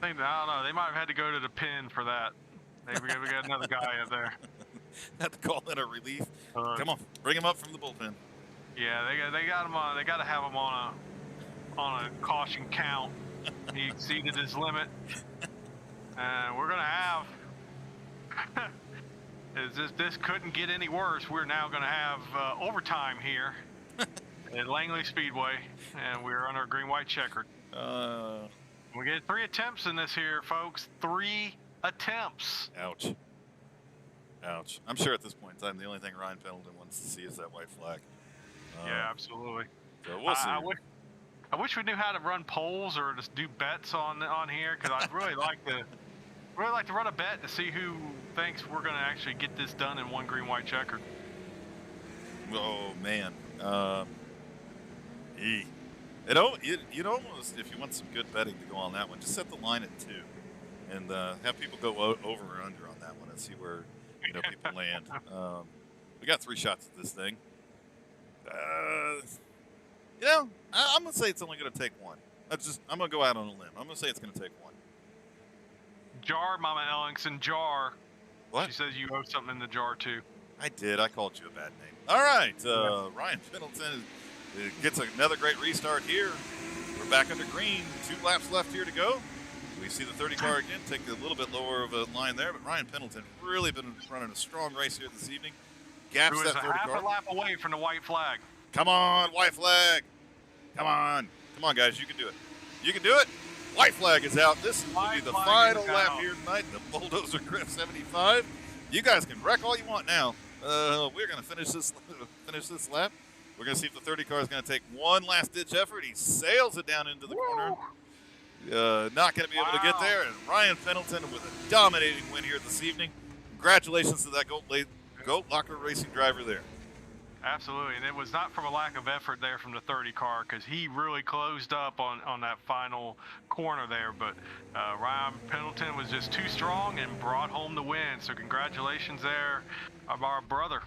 I don't know. They might have had to go to the pin for that. Maybe we got another guy up there. Have to call in a relief. Come on, bring him up from the bullpen. Yeah, they got him on. They got to have him on a caution count. He exceeded his limit, and we're gonna have. This couldn't get any worse. We're now gonna have overtime here at Langley Speedway, and we're on our green-white checkered. We get 3 attempts in this here, folks. 3 attempts. Ouch. Ouch. I'm sure at this point in time, the only thing Ryan Pendleton wants to see is that white flag. Yeah, absolutely. So we'll see. I wish we knew how to run polls or just do bets on here, because I'd really like to run a bet to see who thinks we're going to actually get this done in one green-white checkered. Oh man. You'd almost, if you want some good betting to go on that one, just set the line at 2, and have people go over or under on that one and see where people land. We got 3 shots at this thing. I'm gonna say it's only gonna take 1. I'm gonna go out on a limb. I'm gonna say it's gonna take 1. Jar, Mama Ellingson, jar. What? She says you owe something in the jar too. I did. I called you a bad name. All right. Ryan Pendleton gets another great restart here. We're back under green. 2 laps left here to go. We see the 30 car again take a little bit lower of a line there, but Ryan Pendleton really been running a strong race here this evening. Gaps that 30 car. Half a lap away from the white flag. Come on, white flag. Come on, guys, you can do it. You can do it. White flag is out. This will be the final lap here tonight. The Bulldozer Griff 75. You guys can wreck all you want now. We're going to finish this lap. We're going to see if the 30 car is going to take one last ditch effort. He sails it down into the corner. Not going to be able to get there. And Ryan Pendleton with a dominating win here this evening. Congratulations to that Goat Locker Racing driver there. Absolutely, and it was not from a lack of effort there from the 30 car, because he really closed up on that final corner there, but Ryan Pendleton was just too strong and brought home the win, so congratulations there of our brother.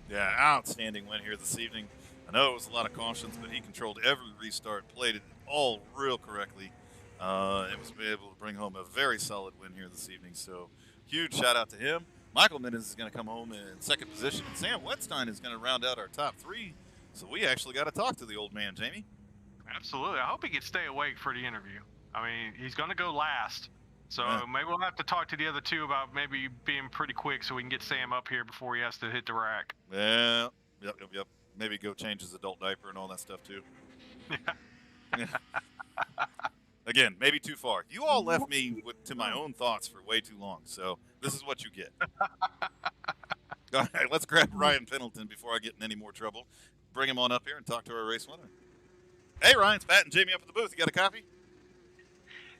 Yeah, outstanding win here this evening. I know it was a lot of cautions, but he controlled every restart, played it all real correctly, and was able to bring home a very solid win here this evening, so huge shout out to him. Michael Menes is going to come home in second position, and Sam Wetstein is going to round out our top 3. So we actually got to talk to the old man, Jamie. Absolutely. I hope he can stay awake for the interview. I mean, he's going to go last. So maybe we'll have to talk to the other 2 about maybe being pretty quick so we can get Sam up here before he has to hit the rack. Yeah, yep. Maybe go change his adult diaper and all that stuff, too. Yeah. Again, maybe too far. You all left me to my own thoughts for way too long, so this is what you get. All right, let's grab Ryan Pendleton before I get in any more trouble. Bring him on up here and talk to our race winner. Hey, Ryan, it's Pat and Jamie up at the booth. You got a copy?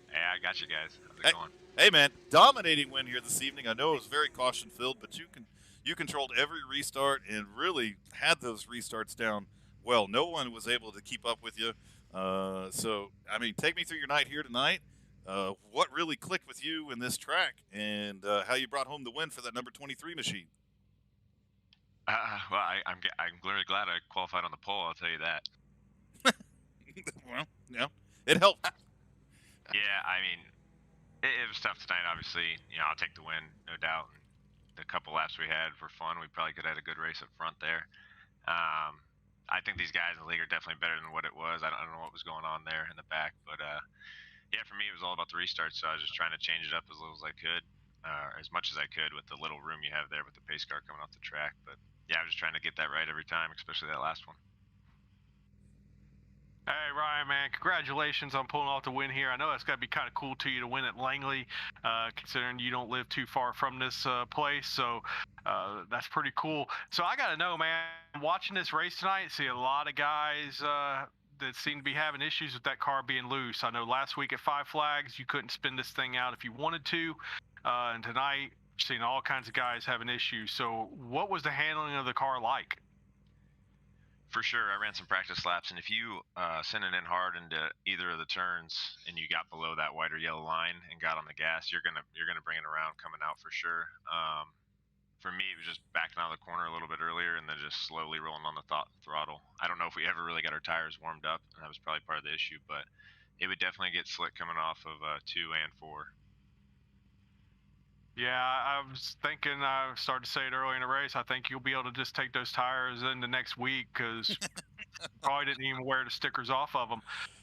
Hey, I got you guys. How's it Hey, going? hey, man, dominating win here this evening. I know it was very caution filled, but you controlled every restart and really had those restarts down well. No one was able to keep up with you. So, I mean, take me through your night here tonight. What really clicked with you in this track, and how you brought home the win for that number 23 machine? Well, I'm really glad I qualified on the pole. I'll tell you that. Well, yeah, it helped. Yeah, I mean, it was tough tonight. Obviously, I'll take the win, no doubt. The couple laps we had were fun. We probably could have had a good race up front there. I think these guys in the league are definitely better than what it was. I don't know what was going on there in the back, but yeah, for me it was all about the restart. So I was just trying to change it up as little as I could, as much as I could with the little room you have there with the pace car coming off the track. But yeah, I was just trying to get that right every time, especially that last one. Hey, Ryan, man, congratulations on pulling off the win here. I know that's got to be kind of cool to you to win at Langley, considering you don't live too far from this place. So that's pretty cool. So I got to know, man, watching this race tonight, see a lot of guys that seem to be having issues with that car being loose. I know last week at Five Flags, you couldn't spin this thing out if you wanted to. And tonight, seeing all kinds of guys having issues. So what was the handling of the car like? For sure, I ran some practice laps, and if you sent it in hard into either of the turns and you got below that white or yellow line and got on the gas, you're gonna bring it around coming out for sure. For me, it was just backing out of the corner a little bit earlier and then just slowly rolling on the throttle. I don't know if we ever really got our tires warmed up, and that was probably part of the issue, but it would definitely get slick coming off of 2 and 4. Yeah, I was thinking, I started to say it early in the race, I think you'll be able to just take those tires in the next week because probably didn't even wear the stickers off of them.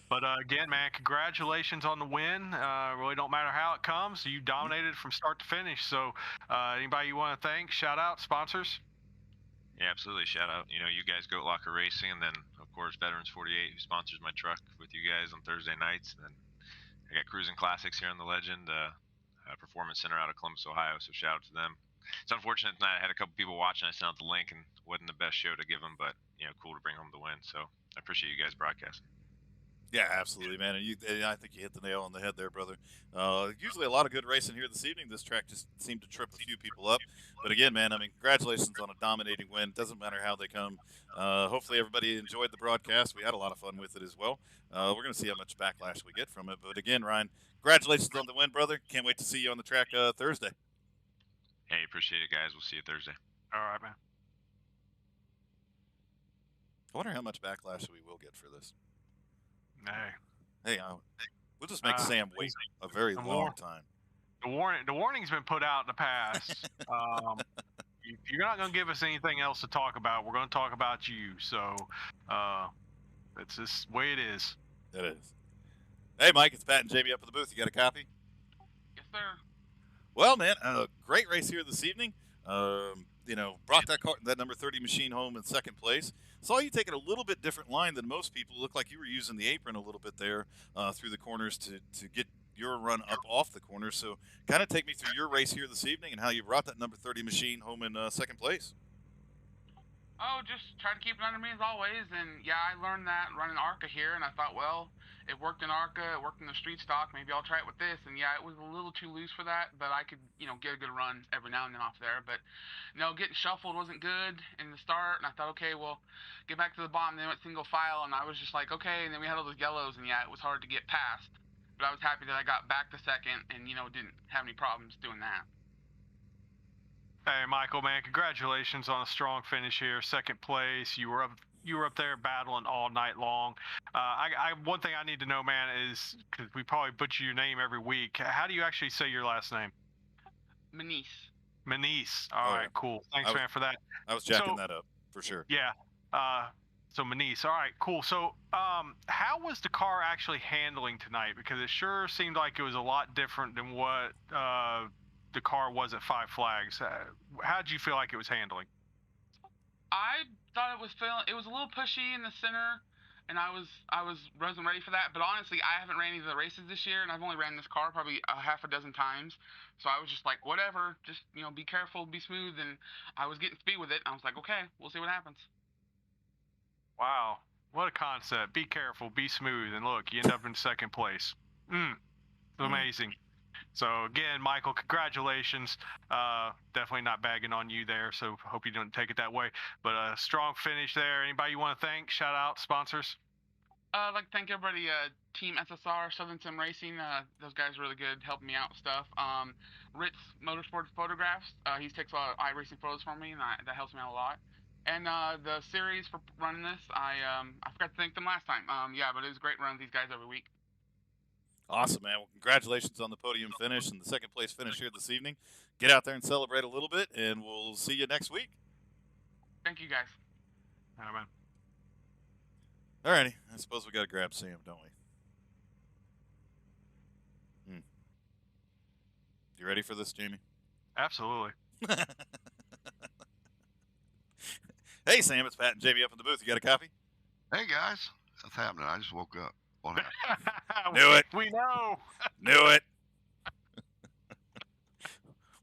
But again, man, congratulations on the win. Really don't matter how it comes. You dominated from start to finish. So anybody you want to thank, shout out, sponsors? Yeah, absolutely. Shout out, you guys, Goat Locker Racing, and then of course Veterans 48, who sponsors my truck with you guys on Thursday nights. And then I got Cruising Classics here on the Legend Performance Center out of Columbus, Ohio. So shout out to them. It's unfortunate tonight. I had a couple people watching. I sent out the link and wasn't the best show to give them, but cool to bring home the win. So I appreciate you guys broadcasting. Yeah, absolutely, man. And I think you hit the nail on the head there, brother. Usually a lot of good racing here this evening. This track just seemed to trip a few people up. But again, man, I mean, congratulations on a dominating win. Doesn't matter how they come. Hopefully everybody enjoyed the broadcast. We had a lot of fun with it as well. We're going to see how much backlash we get from it. But again, Ryan, congratulations on the win, brother. Can't wait to see you on the track Thursday. Hey, appreciate it, guys. We'll see you Thursday. All right, man. I wonder how much backlash we will get for this. Hey, we'll just make Sam wait a very long time. The warning's been put out in the past. If you're not going to give us anything else to talk about, we're going to talk about you. So that's just the way it is. It is. Hey, Mike, it's Pat and Jamie up at the booth. You got a copy? Yes, sir. Well, man, great race here this evening. Brought that number 30 machine home in second place. Saw you taking a little bit different line than most people. Looked like you were using the apron a little bit there through the corners to get your run up off the corners. So kind of take me through your race here this evening and how you brought that number 30 machine home in second place. Oh, just try to keep it under me as always. And yeah, I learned that running ARCA here, and I thought, well, it worked in ARCA, it worked in the street stock. Maybe I'll try it with this. And yeah, it was a little too loose for that, but I could, get a good run every now and then off there. But getting shuffled wasn't good in the start, and I thought, okay, well, get back to the bottom. Then went single file, and I was just like, okay. And then we had all those yellows, and yeah, it was hard to get past. But I was happy that I got back to second, and didn't have any problems doing that. Hey, Michael, man, congratulations on a strong finish here. Second place. You were up there battling all night long. One thing I need to know, man, is because we probably butcher your name every week. How do you actually say your last name? Manice. All right, cool. Thanks, man, for that. I was jacking that up for sure. Yeah. So Manice. All right, cool. So how was the car actually handling tonight? Because it sure seemed like it was a lot different than what the car was at Five Flags. How did you feel like it was handling? I thought it was a little pushy in the center. and I wasn't ready for that. But honestly, I haven't ran any of the races this year, and I've only ran this car probably a half a dozen times. So I was just like, whatever, just be careful, be smooth, and I was getting speed with it. I was like, okay, we'll see what happens. Wow, what a concept! Be careful, be smooth, and look, you end up in second place. Amazing. So again, Michael, congratulations. Definitely not bagging on you there, so hope you don't take it that way. But a strong finish there. Anybody you want to thank? Shout out sponsors. I'd like to thank everybody, Team SSR, Southern Sim Racing. Those guys are really good, helping me out with stuff. Ritz Motorsports Photographs. He takes a lot of iRacing photos for me, and that helps me out a lot. And the series for running this, I forgot to thank them last time. But it was great running these guys every week. Awesome, man. Well, congratulations on the podium finish and the second place finish here this evening. Get out there and celebrate a little bit, and we'll see you next week. Thank you, guys. All right, man. Alrighty, I suppose we got to grab Sam, don't we? You ready for this, Jamie? Absolutely. Hey, Sam, it's Pat and Jamie up in the booth. You got a copy? Hey guys, what's happening? I just woke up. What happened? Knew it. We know. Knew it.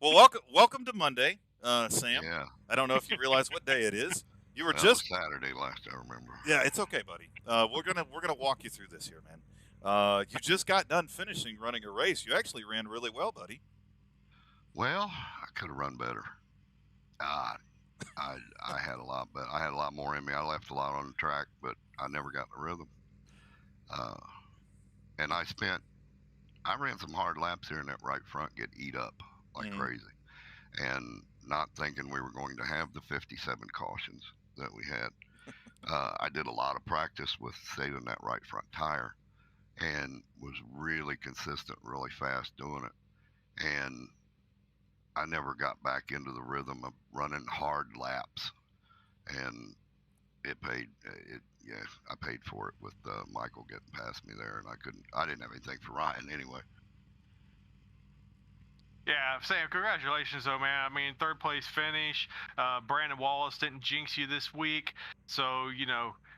Well, welcome to Monday, Sam. Yeah, I don't know if you realize what day it is. You were that just was Saturday last I remember. Yeah, it's okay, buddy. We're gonna walk you through this here, man. You just got done finishing running a race. You actually ran really well, buddy. Well, I could have run better. I had a lot, but I had a lot more in me. I left a lot on the track, but I never got in the rhythm. And I ran some hard laps here in that right front, get eat up like crazy, and not thinking we were going to have the 57 cautions that we had. I did a lot of practice with saving that right front tire, and was really consistent, really fast doing it. And I never got back into the rhythm of running hard laps, and it paid. I paid for it with Michael getting past me there, and I didn't have anything for Ryan anyway. Yeah, Sam, congratulations, though, man. I mean, third place finish. Brandon Wallace didn't jinx you this week, so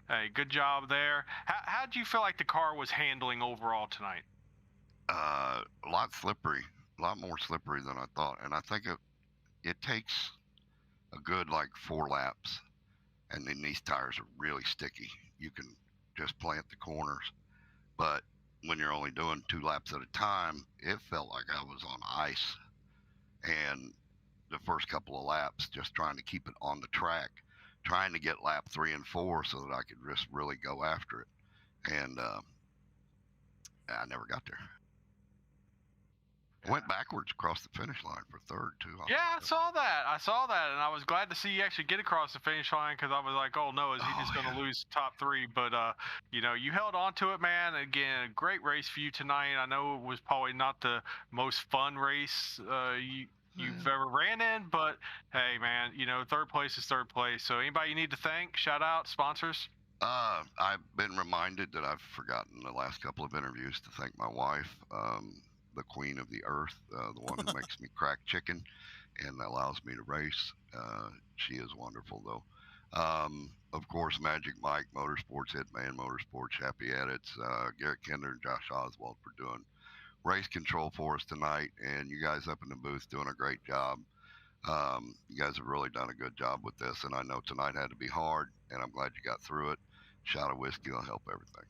hey, good job there. How did you feel like the car was handling overall tonight? A lot slippery, a lot more slippery than I thought, and I think it takes a good 4 laps, and then these tires are really sticky. You can just plant the corners, but when you're only doing 2 laps at a time, it felt like I was on ice. And the first couple of laps, just trying to keep it on the track, trying to get lap 3 and 4 so that I could just really go after it. And I never got there. Went backwards across the finish line for third too. Yeah, I saw that, and I was glad to see you actually get across the finish line, because I was like, oh no, is he just going to lose top 3? But you held on to it, man. Again, great race for you tonight. I know it was probably not the most fun race you've ever ran in, but hey, man, third place is third place. So anybody you need to thank, shout out, sponsors? I've been reminded that I've forgotten the last couple of interviews to thank my wife, the queen of the earth, the one who makes me crack chicken and allows me to race. She is wonderful, though. Of course, Magic Mike Motorsports, Hitman Motorsports, Happy Edits, Garrett Kinder and Josh Oswald for doing race control for us tonight, and you guys up in the booth doing a great job. You guys have really done a good job with this, and I know tonight had to be hard, and I'm glad you got through it. Shot of whiskey will help everything.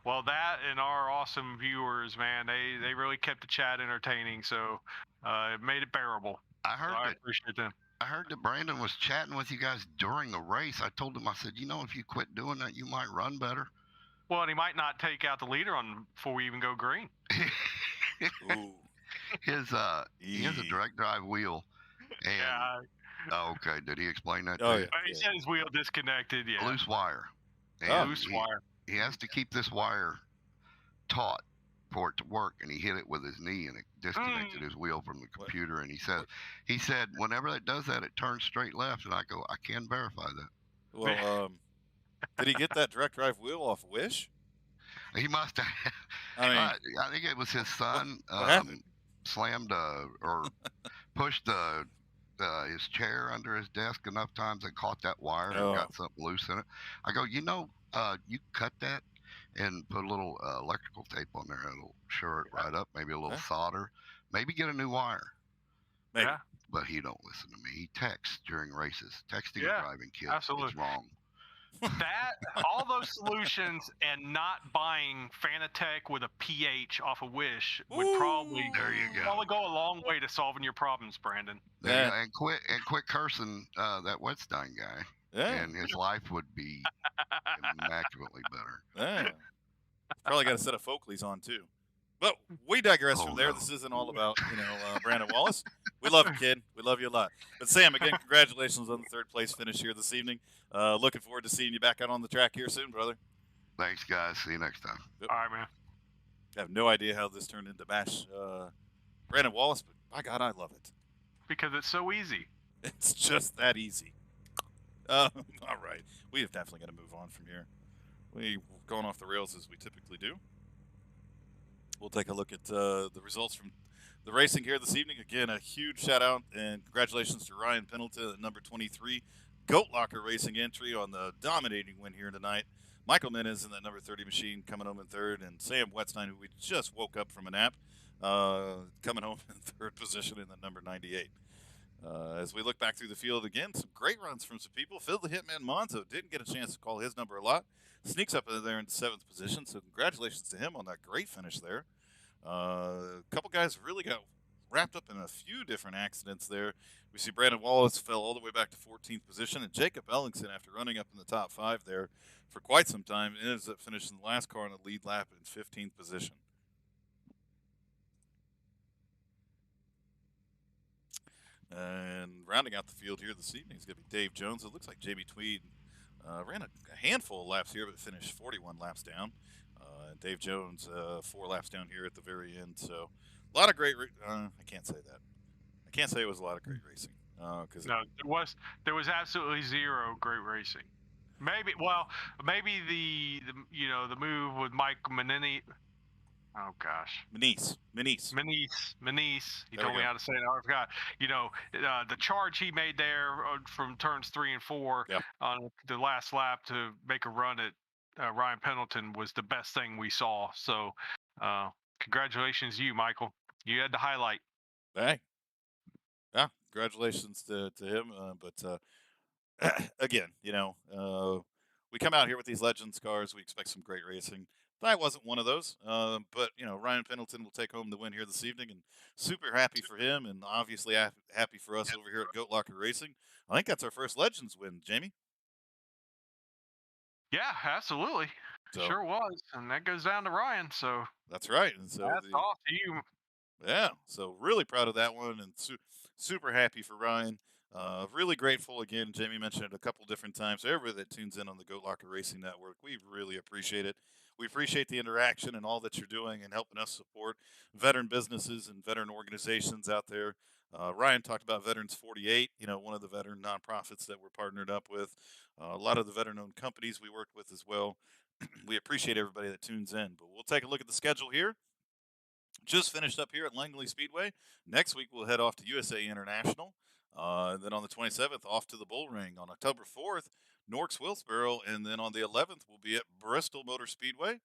Well, that and our awesome viewers, man, they really kept the chat entertaining, so it made it bearable. I appreciate them. I heard that Brandon was chatting with you guys during the race. I told him, I said, if you quit doing that, you might run better. Well, and he might not take out the leader before we even go green. Ooh. He has a direct drive wheel. And, yeah. Oh, okay. Did he explain that? Oh, to you? yeah. He said his wheel disconnected. Yeah. Loose wire. And loose wire. He has to keep this wire taut for it to work, and he hit it with his knee, and it disconnected his wheel from the computer. And he said whenever it does that, it turns straight left. And I go, I can verify that. Well, did he get that direct drive wheel off Wish? He must have. I think it was his son. What happened? Slammed or pushed the his chair under his desk enough times and caught that wire and Oh. got something loose in it. I go, you cut that and put a little electrical tape on there. It'll shore it right up. Maybe a little Okay. solder. Maybe get a new wire. Maybe. Yeah. But he don't listen to me. He texts during races. Texting Yeah, and driving kids absolutely. is wrong. All those solutions and not buying Fanatec with a pH off of Wish would probably There you go. probably go a long way to solving your problems, Brandon. There you Yeah. go. And quit cursing that Wetstein guy, Yeah. and his life would be immaculately better. Yeah. Probably got a set of Folkleys on too. But we digress Oh, from there. no. This isn't all about Brandon Wallace. We love you, kid. We love you a lot. But Sam, again, congratulations on the third place finish here this evening. Looking forward to seeing you back out on the track here soon, brother. Thanks, guys. See you next time. All right, man. I have no idea how this turned into Bash Brandon Wallace, but by God, I love it. Because it's so easy. It's just that easy. All right. We have definitely got to move on from here. We've gone off the rails as we typically do. We'll take a look at the results from the racing here this evening. Again, a huge shout out and congratulations to Ryan Pendleton at number 23. Goat Locker Racing entry on the dominating win here tonight. Michael Menes in that number 30 machine coming home in third, and Sam Wetstein, who we just woke up from a nap, coming home in third position in the number 98. As we look back through the field again, some great runs from some people. Phil the Hitman Manzo didn't get a chance to call his number a lot. Sneaks up in there in seventh position, so congratulations to him on that great finish there. A couple guys really got wrapped up in a few different accidents there. We see Brandon Wallace fell all the way back to 14th position, and Jacob Ellingson, after running up in the top 5 there for quite some time, ends up finishing the last car on the lead lap in 15th position. And rounding out the field here this evening is going to be Dave Jones. It looks like JB Tweed ran a handful of laps here, but finished 41 laps down. And Dave Jones 4 laps down here at the very end. So a lot of great. I can't say that. I can't say it was a lot of great racing. Because No, there was absolutely zero great racing. Maybe the move with Mike Menini. Oh gosh, Menes. He There told we me go. how to say it. I forgot. The charge he made there from turns 3 and 4 Yep. on the last lap to make a run at Ryan Pendleton was the best thing we saw. So, congratulations, you, Michael. You had the highlight. Hey. Yeah, congratulations to him. But again, we come out here with these Legends cars. We expect some great racing. That wasn't one of those. But Ryan Pendleton will take home the win here this evening, and super happy for him, and obviously happy for us over here at Goat Locker Racing. I think that's our first Legends win, Jamie. Yeah, absolutely. So Sure was, and that goes down to Ryan. So that's right. And so that's off to you. yeah, so really proud of that one, and super happy for Ryan. Really grateful again. Jamie mentioned it a couple different times. Everybody that tunes in on the Goat Locker Racing Network, we really appreciate it. We appreciate the interaction and all that you're doing and helping us support veteran businesses and veteran organizations out there. Ryan talked about Veterans 48, one of the veteran nonprofits that we're partnered up with. A lot of the veteran-owned companies we work with as well. We appreciate everybody that tunes in. But we'll take a look at the schedule here. Just finished up here at Langley Speedway. Next week, we'll head off to USA International. Then on the 27th, off to the Bull Ring. On October 4th, Norks Wilkesboro. And then on the 11th, we'll be at Bristol Motor Speedway.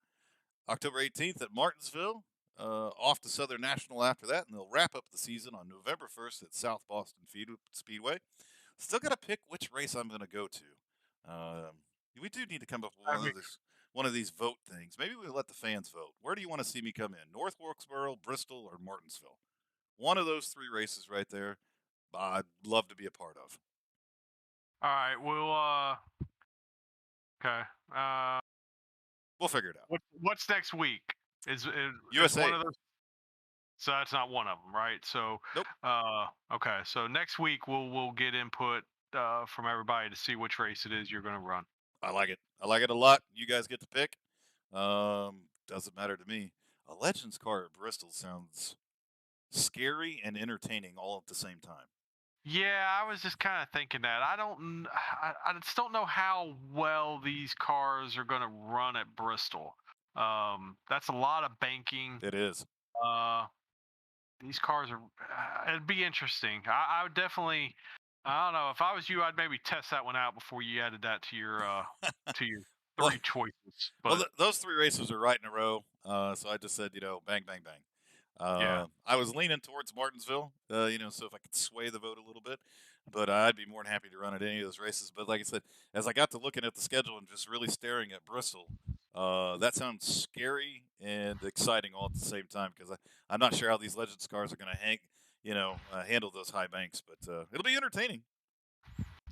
October 18th at Martinsville. Off to Southern National after that. And they'll wrap up the season on November 1st at South Boston Speedway. Still got to pick which race I'm going to go to. We do need to come up with one of these vote things. Maybe we let the fans vote. Where do you want to see me come in? North Wilkesboro, Bristol, or Martinsville? One of those 3 races right there, I'd love to be a part of. All right, we'll okay. We'll figure it out. What's next week? Is USA. one of those? So that's not one of them, right? So Nope. Okay. So next week we'll get input from everybody to see which race it is you're going to run. I like it. I like it a lot. You guys get to pick. Doesn't matter to me. A Legends car at Bristol sounds scary and entertaining all at the same time. Yeah, I was just kind of thinking that. I just don't know how well these cars are going to run at Bristol. That's a lot of banking. It is. these cars are. It'd be interesting. I would definitely. I don't know. If I was you, I'd maybe test that one out before you added that to your to your Well, three choices. well, But those 3 races are right in a row. So I just said, bang, bang, bang. yeah, I was leaning towards Martinsville, so if I could sway the vote a little bit, but I'd be more than happy to run at any of those races. But like I said, as I got to looking at the schedule and just really staring at Bristol, that sounds scary and exciting all at the same time because I'm not sure how these Legends cars are going to handle those high banks, but it'll be entertaining.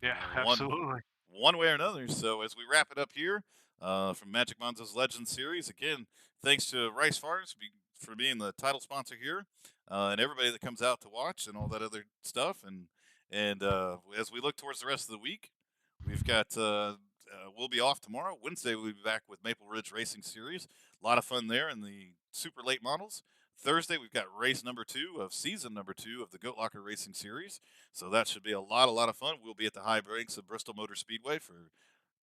yeah, One absolutely. one way or another. So as we wrap it up here from Magic Manzo's Legends series, again, thanks to Rice Farms for being the title sponsor here, and everybody that comes out to watch and all that other stuff. And as we look towards the rest of the week, we've got we'll be off tomorrow. Wednesday we'll be back with Maple Ridge Racing Series. A lot of fun there in the super late models. Thursday we've got race number 2 of season number 2 of the Goat Locker Racing Series. So that should be a lot of fun. We'll be at the high banks of Bristol Motor Speedway for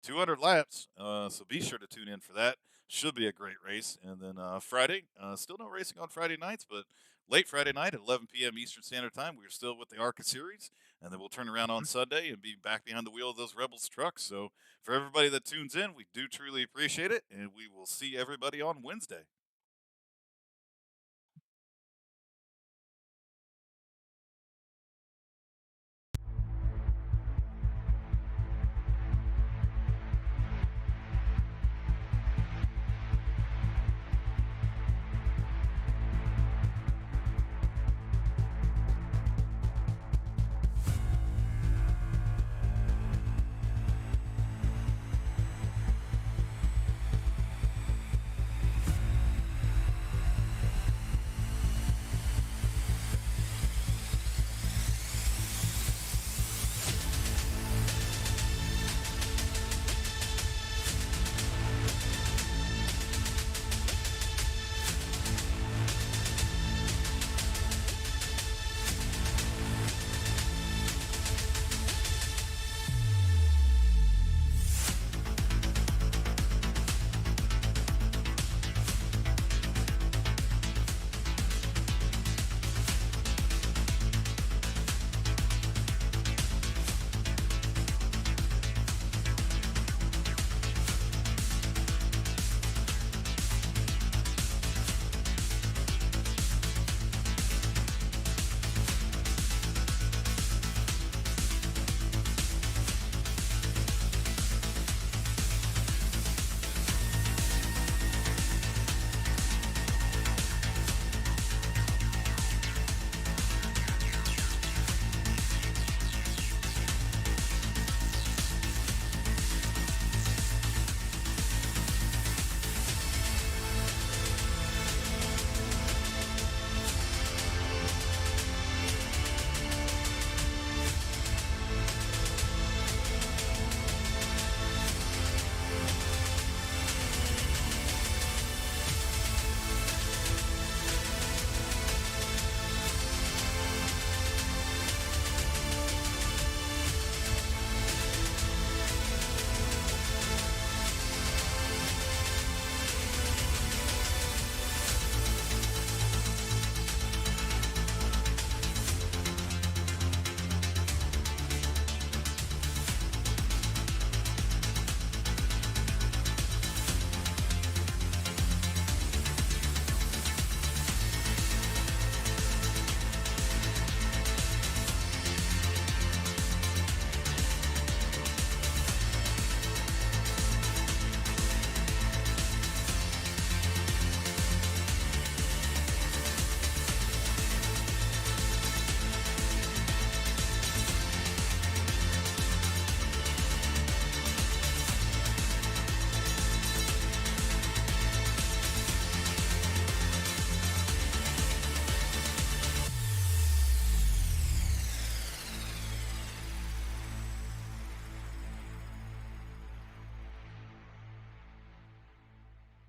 200 laps. So be sure to tune in for that. Should be a great race. And then Friday, still no racing on Friday nights, but late Friday night at 11 p.m. Eastern Standard Time, we're still with the ARCA series. And then we'll turn around on Sunday and be back behind the wheel of those Rebels trucks. So for everybody that tunes in, we do truly appreciate it. And we will see everybody on Wednesday.